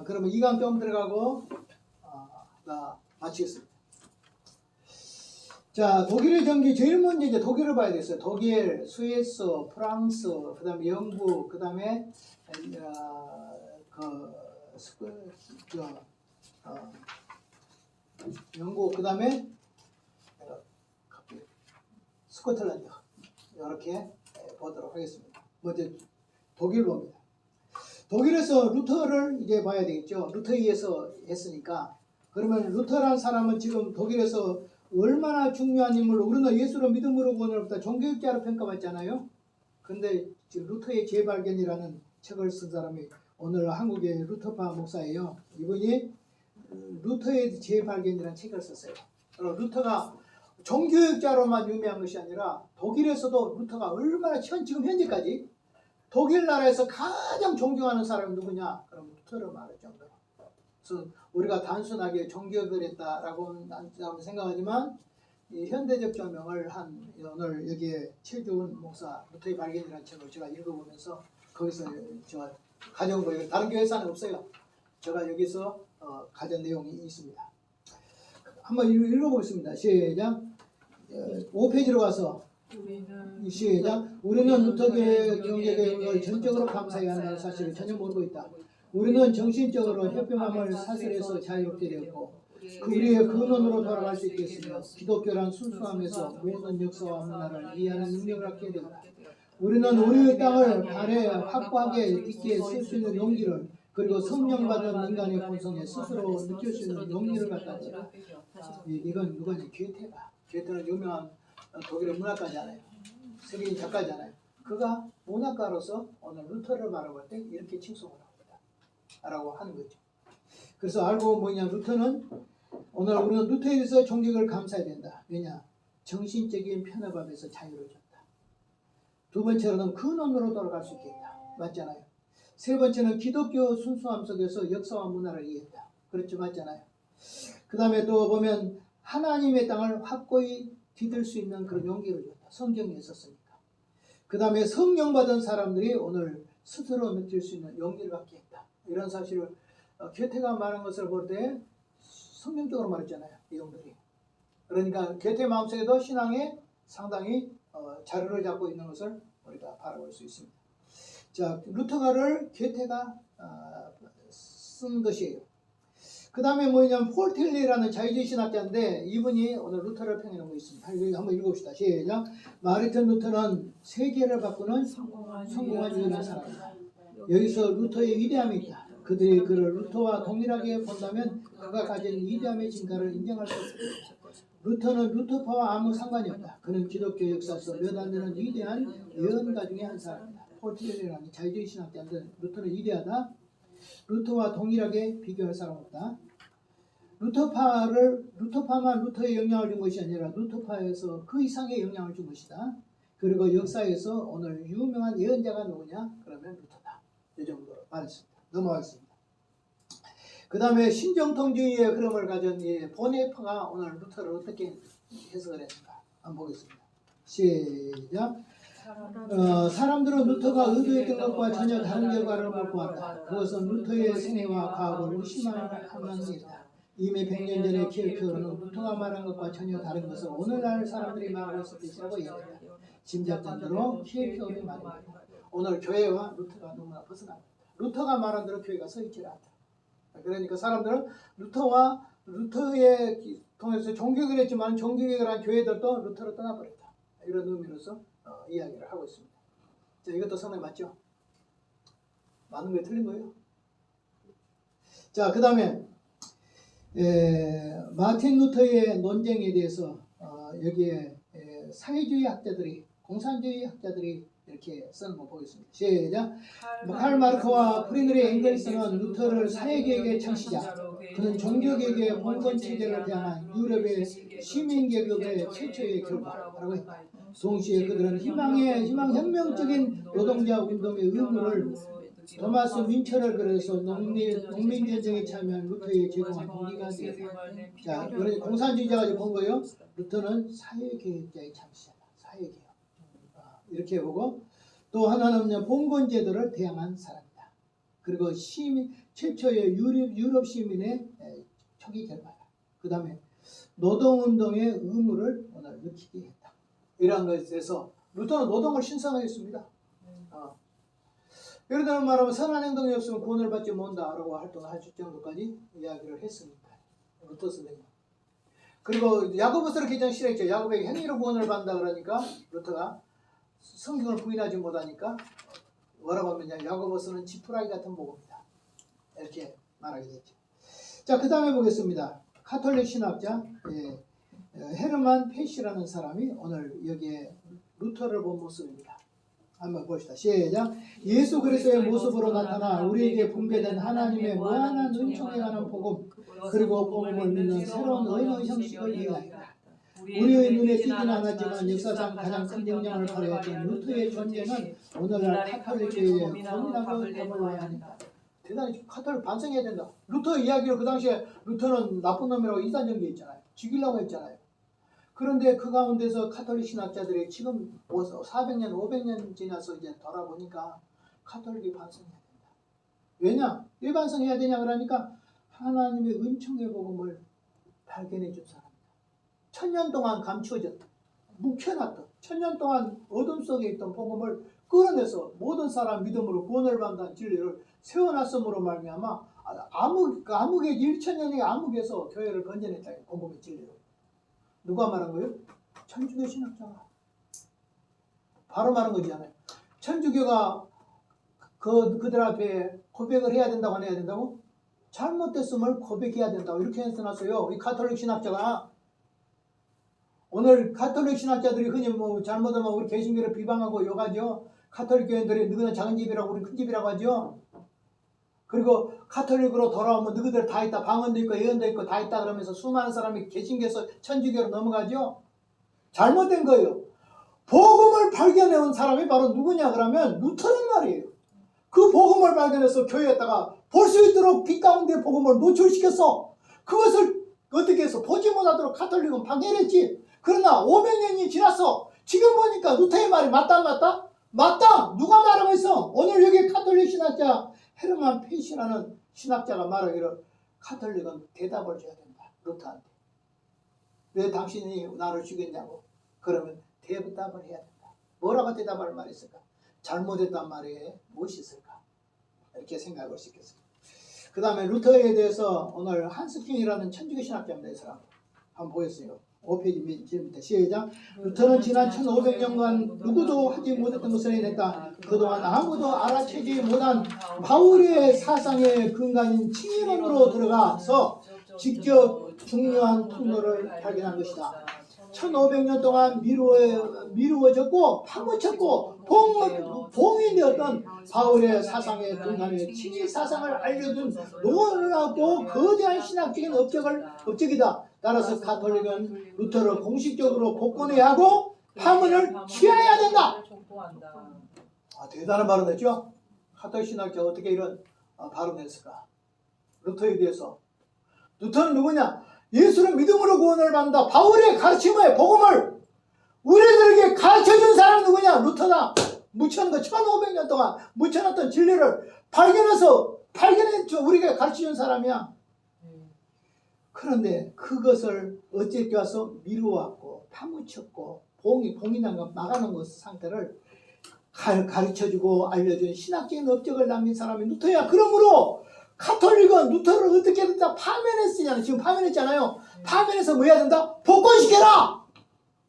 그러면 2강 좀 들어가고 마치겠습니다. 자, 독일의 전기 제일 먼저 이제 독일을 봐야 되겠어요. 독일, 스위스, 프랑스, 그 다음에 영국, 그 다음에 영국, 그 다음에 스코틀랜드 이렇게 보도록 하겠습니다. 먼저 독일 봅니다. 독일에서 루터를 이제 봐야 되겠죠. 루터에 의해서 했으니까. 그러면 루터라는 사람은 지금 독일에서 얼마나 중요한 인물로, 우리는 예수를 믿음으로 구원으로부터 종교육자로 평가받잖아요. 근데 지금 루터의 재발견이라는 책을 쓴 사람이 오늘 한국의 루터파 목사예요. 이분이 루터의 재발견이라는 책을 썼어요. 루터가 종교육자로만 유명한 것이 아니라 독일에서도 루터가 얼마나 지금 현재까지 독일 나라에서 가장 존경하는 사람이 누구냐? 그럼 루터를 말할 정도로. 그래서 우리가 단순하게 종교를 했다라고 생각하지만 이 현대적 조명을 한 오늘 여기에 최주은 목사 루터의 발견이라는 책을 제가 읽어보면서 거기서 제가 가져온 거예요. 다른 교회사는 없어요. 제가 여기서 가져온 내용이 있습니다. 한번 읽어보겠습니다. 시작. 5페이지로 가서 시작. 우리는 루터교의 경제개혁을 전적으로 감사해야 한다는 사실을 전혀 모르고 있다. 우리는 정신적으로 협병함을 사슬에서 자유롭게 되었고 우리의 근원으로 돌아갈 수 있겠으며 기독교란 순수함에서 모든 역사와 문화를 이해하는 능력을 갖게 된다. 우리는 우리의 땅을 발에 확고하게 있게 쓸 수 있는 용기를, 그리고 성령 받은 인간의 본성에 스스로 느낄 수 있는 용기를 갖다 줬다. 이건 누구지? 괴테가. 괴테는 유명한 독일의 문학가잖아요. 세계인 작가잖아요. 그가 문학가로서 오늘 루터를 바라볼 때 이렇게 칭송을 합니다. 라고 하는 거죠. 그래서 알고 뭐냐, 루터는 오늘 우리는 루터에 대해서 존경을 감사해야 된다. 왜냐? 정신적인 편협함에서 자유를 줬다. 두 번째로는 근원으로 돌아갈 수 있겠다. 맞잖아요. 세 번째는 기독교 순수함 속에서 역사와 문화를 이해했다. 그렇죠. 맞잖아요. 그 다음에 또 보면 하나님의 땅을 확고히 디딜 수 있는 그런 용기를 줬다. 성경에 있었으니까. 그 다음에 성령 받은 사람들이 오늘 스스로 느낄 수 있는 용기를 갖게 했다. 이런 사실을 괴테가 말한 것을 볼 때 성경적으로 말했잖아요. 내용들이. 그러니까 괴테 마음속에도 신앙에 상당히 자료를 잡고 있는 것을 우리가 바라볼 수 있습니다. 자, 루터가를 괴테가 쓴 것이에요. 그 다음에 뭐냐면 폴틸리라는 자유주의 신학자인데 이분이 오늘 루터를 평해놓은 거 있습니다. 한번 읽어봅시다. 시작. 마르틴 루터는 세계를 바꾸는 성공한 유일한 사람이다. 여기서 루터의 위대함이 있다. 그들이 그를 루터와 동일하게 본다면 그가 가진 위대함의 진가를 인정할 수 없다. 루터는 루터파와 아무 상관이 없다. 그는 기독교 역사에서 몇 안 되는 위대한 예언가 중에 한 사람이다. 폴틸리라는 자유주의 신학자인데 루터는 위대하다. 루터와 동일하게 비교할 사람 없다. 루터파만 루터에 영향을 준 것이 아니라 루터파에서 그 이상의 영향을 준 것이다. 그리고 역사에서 오늘 유명한 예언자가 누구냐? 그러면 루터다. 이 정도로 말했습니다. 넘어가겠습니다. 그 다음에 신정통주의의 흐름을 가진 보네파가 오늘 루터를 어떻게 해석을 했는가 한번 보겠습니다. 시작. 사람들은 루터가 의도했던 것과 전혀 다른 결과를 못 보았다. 그것은 루터의 생애와 과거를 의심하면이다. 이미 100년 전의 키엘케어는 루터가 말한 것과 전혀 다른 것을 오늘날 사람들이 말하고 있을 것이라고 얘기했다. 짐작전대로 키엘케어의 말입니다. 오늘 교회와 루터가 너무나 벗어납니다. 루터가 말한 대로 교회가 서 있지 않다. 그러니까 사람들은 루터에 통해서 종교개혁을 했지만 종교개혁을 한 교회들도 루터로 떠나버렸다. 이런 의미로서 이야기를 하고 있습니다. 자, 이것도 성경 맞죠? 많은 게 틀린 거예요. 자, 그 다음에 마틴 루터의 논쟁에 대해서 여기에 사회주의 학자들이 공산주의 학자들이 이렇게 쓰는 거 보겠습니다. 시작. 칼 마르크와 프리드리 앵겔스는 루터를 사회개혁의 창시자, 그는 종교개혁의 본권 체제를 대항한 유럽의 시민계급의 최초의 결과라고 했다. 동시에 그들은 희망혁명적인 노동자 운동의 의무를 토마스 민처를 그래서 농민전쟁에 참여한 루터에 제공한 동기가 되었다. 자, 공산주의자가 본 거예요. 루터는 사회개혁자의 창시자다. 사회개혁. 이렇게 보고 또 하나는 봉건제도를 대항한 사람이다. 그리고 최초의 유럽 시민의 초기 결과다. 그 다음에 노동운동의 의무를 오늘 느끼게 했다. 이러한 것에서 루터는 노동을 신성하였습니다. 예를 들어 말하면 선한 행동이 없으면 구원을 받지 못한다라고 활동할 정도까지 이야기를 했으니까 루터 선생님. 그리고 야고보서를 개정 싫어했죠. 야고보에게 행위로 구원을 받는다 그러니까 루터가 성경을 부인하지 못하니까 뭐라고 하면 야고보서는 지푸라기 같은 복음이다. 이렇게 말하게 됐죠. 자, 그 다음에 보겠습니다. 카톨릭 신학자 헤르만 페시라는 사람이 오늘 여기에 루터를 본 모습입니다. 한번 봅시다. 시작. 예수 그리스도의 모습으로 나타나 우리에게 분배된 하나님의 무한한 은총에 관한 복음, 그리고 복음을 믿는 새로운 언어 형식을 이해한다. 우리의 눈에 띄진 않았지만 역사상 가장 큰 영향을 발휘했던 루터의 존재는 오늘날 카톨릭교회의 본이라고 해봐야 합니다. 대단히 카톨릭 반성해야 된다. 루터 이야기를 그 당시에 루터는 나쁜 놈이라고 이단전개했잖아요. 죽이려고 했잖아요. 그런데 그 가운데서 카톨릭 신학자들이 지금 400년, 500년 지나서 이제 돌아보니까 카톨릭이 반성해야 된다. 왜냐? 왜 반성해야 되냐 그러니까 하나님의 은총의 복음을 발견해 준 사람이다. 1000년 동안 감추어졌다. 묵혀놨다. 1000년 동안 어둠 속에 있던 복음을 끌어내서 모든 사람 믿음으로 구원을 받는 진리를 세워놨음으로 말미암아 암흑의 1000년의 암흑에서 교회를 건져냈다. 복음의 진리로. 누가 말한 거예요? 천주교 신학자가 바로 말한 거잖아요. 천주교가 그들 앞에 고백을 해야 된다고 안 해야 된다고? 잘못됐음을 고백해야 된다고 이렇게 해놨어요. 이 가톨릭 신학자가. 오늘 가톨릭 신학자들이 흔히 뭐 잘못하면 우리 개신교를 비방하고 욕하죠. 가톨릭 교인들이 너희는 작은 집이라고 우리 큰 집이라고 하죠. 그리고 가톨릭으로 돌아오면 너희들 다 있다. 방언도 있고 예언도 있고 다 있다 그러면서 수많은 사람이 개신교에서 천주교로 넘어가죠. 잘못된 거예요. 복음을 발견해온 사람이 바로 누구냐 그러면 루터란 말이에요. 그 복음을 발견해서 교회에다가 볼 수 있도록 빛 가운데 복음을 노출시켰어. 그것을 어떻게 해서 보지 못하도록 가톨릭은 방해했지. 그러나 500년이 지났어. 지금 보니까 루터의 말이 맞다 안 맞다? 맞다. 누가 말하고 있어? 오늘 여기 가톨릭 신학자 헤르만 페시라는 신학자가 말하기를 가톨릭은 대답을 줘야 된다. 루터한테. 왜 당신이 나를 죽였냐고. 그러면 대답을 해야 된다. 뭐라고 대답할 말이 있을까? 잘못했단 말에 무엇이 있을까? 이렇게 생각할 수 있겠습니다. 그 다음에 루터에 대해서 오늘 한스킹이라는 천주교 신학자입니다. 이 사람. 한번 보겠어요. 5페이지 지금부터 시작. 루터는 지난 1500년간 누구도 하지 못했던 것을 해냈다. 그동안 아무도 알아채지 못한 바울의 사상의 근간인 칭의론으로 들어가서 직접 중요한 통로를 발견한 것이다. 1500년 동안 미루어졌고 파묻혔고 봉이 되었던 바울의 사상의 근간에 친히 사상을 알려준 놀랍고 거대한 신학적인 업적이다. 따라서 가톨릭은 루터를 공식적으로 복권해야 하고 파문을 취해야 된다. 대단한 발언했죠. 가톨릭 신학자가 어떻게 이런 발언을 했을까? 루터에 대해서. 루터는 누구냐? 예수를 믿음으로 구원을 받는다. 바울의 가르침의 복음을 우리들에게 가르쳐준 사람이 누구냐? 루터다. 묻혀놓은 거 1500년 동안 묻혀놨던 진리를 발견해서 우리가 가르쳐준 사람이야. 그런데 그것을 어쨌게 와서 미루었고 파묻혔고 봉인한 거 막아놓은 것 상태를 가르쳐주고 알려준 신학적인 업적을 남긴 사람이 루터야. 그러므로 가톨릭은 루터를 어떻게든 다 파면했으냐는, 지금 파면했잖아요. 파면해서 뭐 해야 된다? 복권시켜라!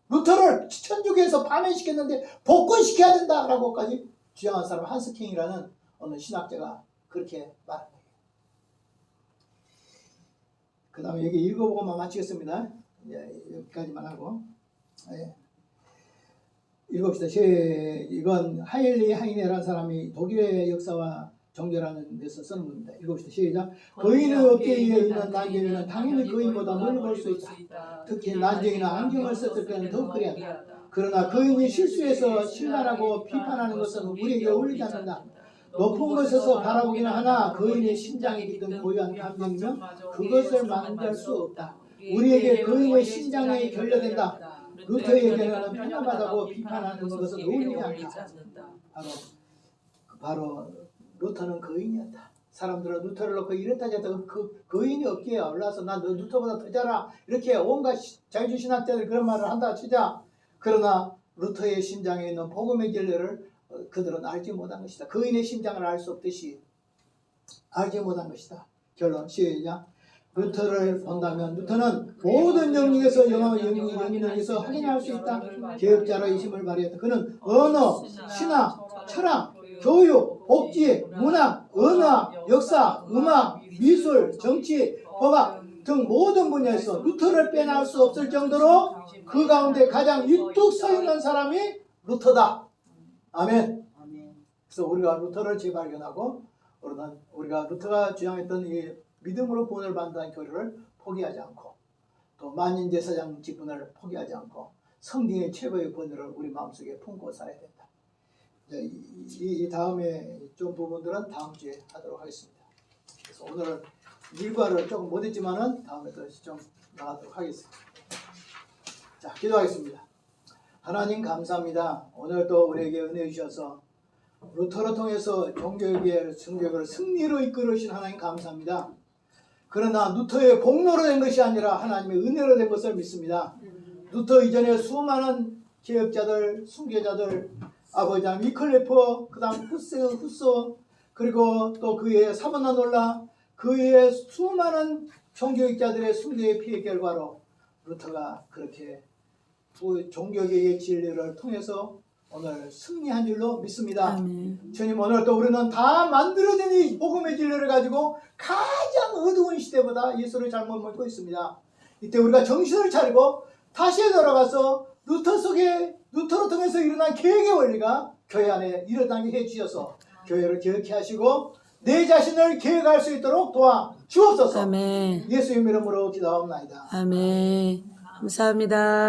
루터를 천주교에서 파면시켰는데 복권시켜야 된다라고까지 주장한 사람 한스킹이라는 어느 신학자가 그렇게 말한 거예요. 그 다음에 여기 읽어보고만 마치겠습니다. 여기까지만 하고. 읽읍시다. 이건 하일리 하이네라는 사람이 독일의 역사와 종교라는 데서 쓰는 겁니다. 읽읍시다. 시작. 거인의 어깨에 있는 난쟁이는 당연히 거인보다 멀리 볼 수 있다. 특히 난쟁이나 안경을 썼을 때는 더욱 그래야 한다. 그러나 거인이 실수해서 실만하고 비판하는 것은 우리에게 어울리지 않는다. 높은 곳에서 바라보기는 하나 거인의 심장에 깃든 고유한 감정이면 그것을 만들 수 없다. 우리에게 거인의 심장에 결여된다. 루터에게는 편협하다고 비판하는 것은 어울리지 않다. 바로 루터는 거인이었다. 사람들은 루터를 놓고 이랬다 저랬다 그 거인이 어깨에 올라서 난 너 루터보다 더 잘하 이렇게 온갖 자유주의신학자들이 그런 말을 한다 치자. 그러나 루터의 심장에 있는 복음의 진리를 그들은 알지 못한 것이다. 거인의 심장을 알 수 없듯이 알지 못한 것이다. 결론 시작. 루터를 본다면 루터는 모든 영역에서 영역에서 확인할 수 있다. 개혁자로 이심을 발휘했다. 그는 언어, 신학, 철학, 교육, 복지, 문학, 언어, 역사, 음악, 미술, 정치, 법학 등 모든 분야에서 루터를 빼놓을 수 없을 정도로 그 가운데 가장 유뚝 서 있는 사람이 루터다. 아멘. 그래서 우리가 루터를 재발견하고 우리가 루터가 주장했던 이 믿음으로 구원을 받는다는 교리를 포기하지 않고 또 만인제사장 직분을 포기하지 않고 성경의 최고의 권위를 우리 마음속에 품고 살아야 된다. 이 다음에 좀 부분들은 다음 주에 하도록 하겠습니다. 그래서 오늘 일과를 조금 못했지만은 다음에 또 좀 나가도록 하겠습니다. 자, 기도하겠습니다. 하나님 감사합니다. 오늘 또 우리에게 은혜 주셔서 루터를 통해서 종교개혁을 승리로 이끌으신 하나님 감사합니다. 그러나 루터의 공로로 된 것이 아니라 하나님의 은혜로 된 것을 믿습니다. 루터 이전에 수많은 개혁자들, 순교자들, 아버지 위클리프, 그 다음 후소, 그리고 또 그의 사보나놀라, 그의 수많은 종교학자들의 순교의 피해 결과로 루터가 그렇게 종교개혁의 진리를 통해서 오늘 승리한 줄로 믿습니다. 주님, 오늘 또 우리는 다 만들어진 이 복음의 진리를 가지고 가장 어두운 시대보다 예수를 잘못 믿고 있습니다. 이때 우리가 정신을 차리고 다시 돌아가서 루터로 통해서 일어난 개혁의 원리가 교회 안에 일어나게 해주셔서 교회를 개혁해 하시고 내 자신을 개혁할 수 있도록 도와 주옵소서. 아멘. 예수의 이름으로 기도하옵나이다. 아멘. 감사합니다.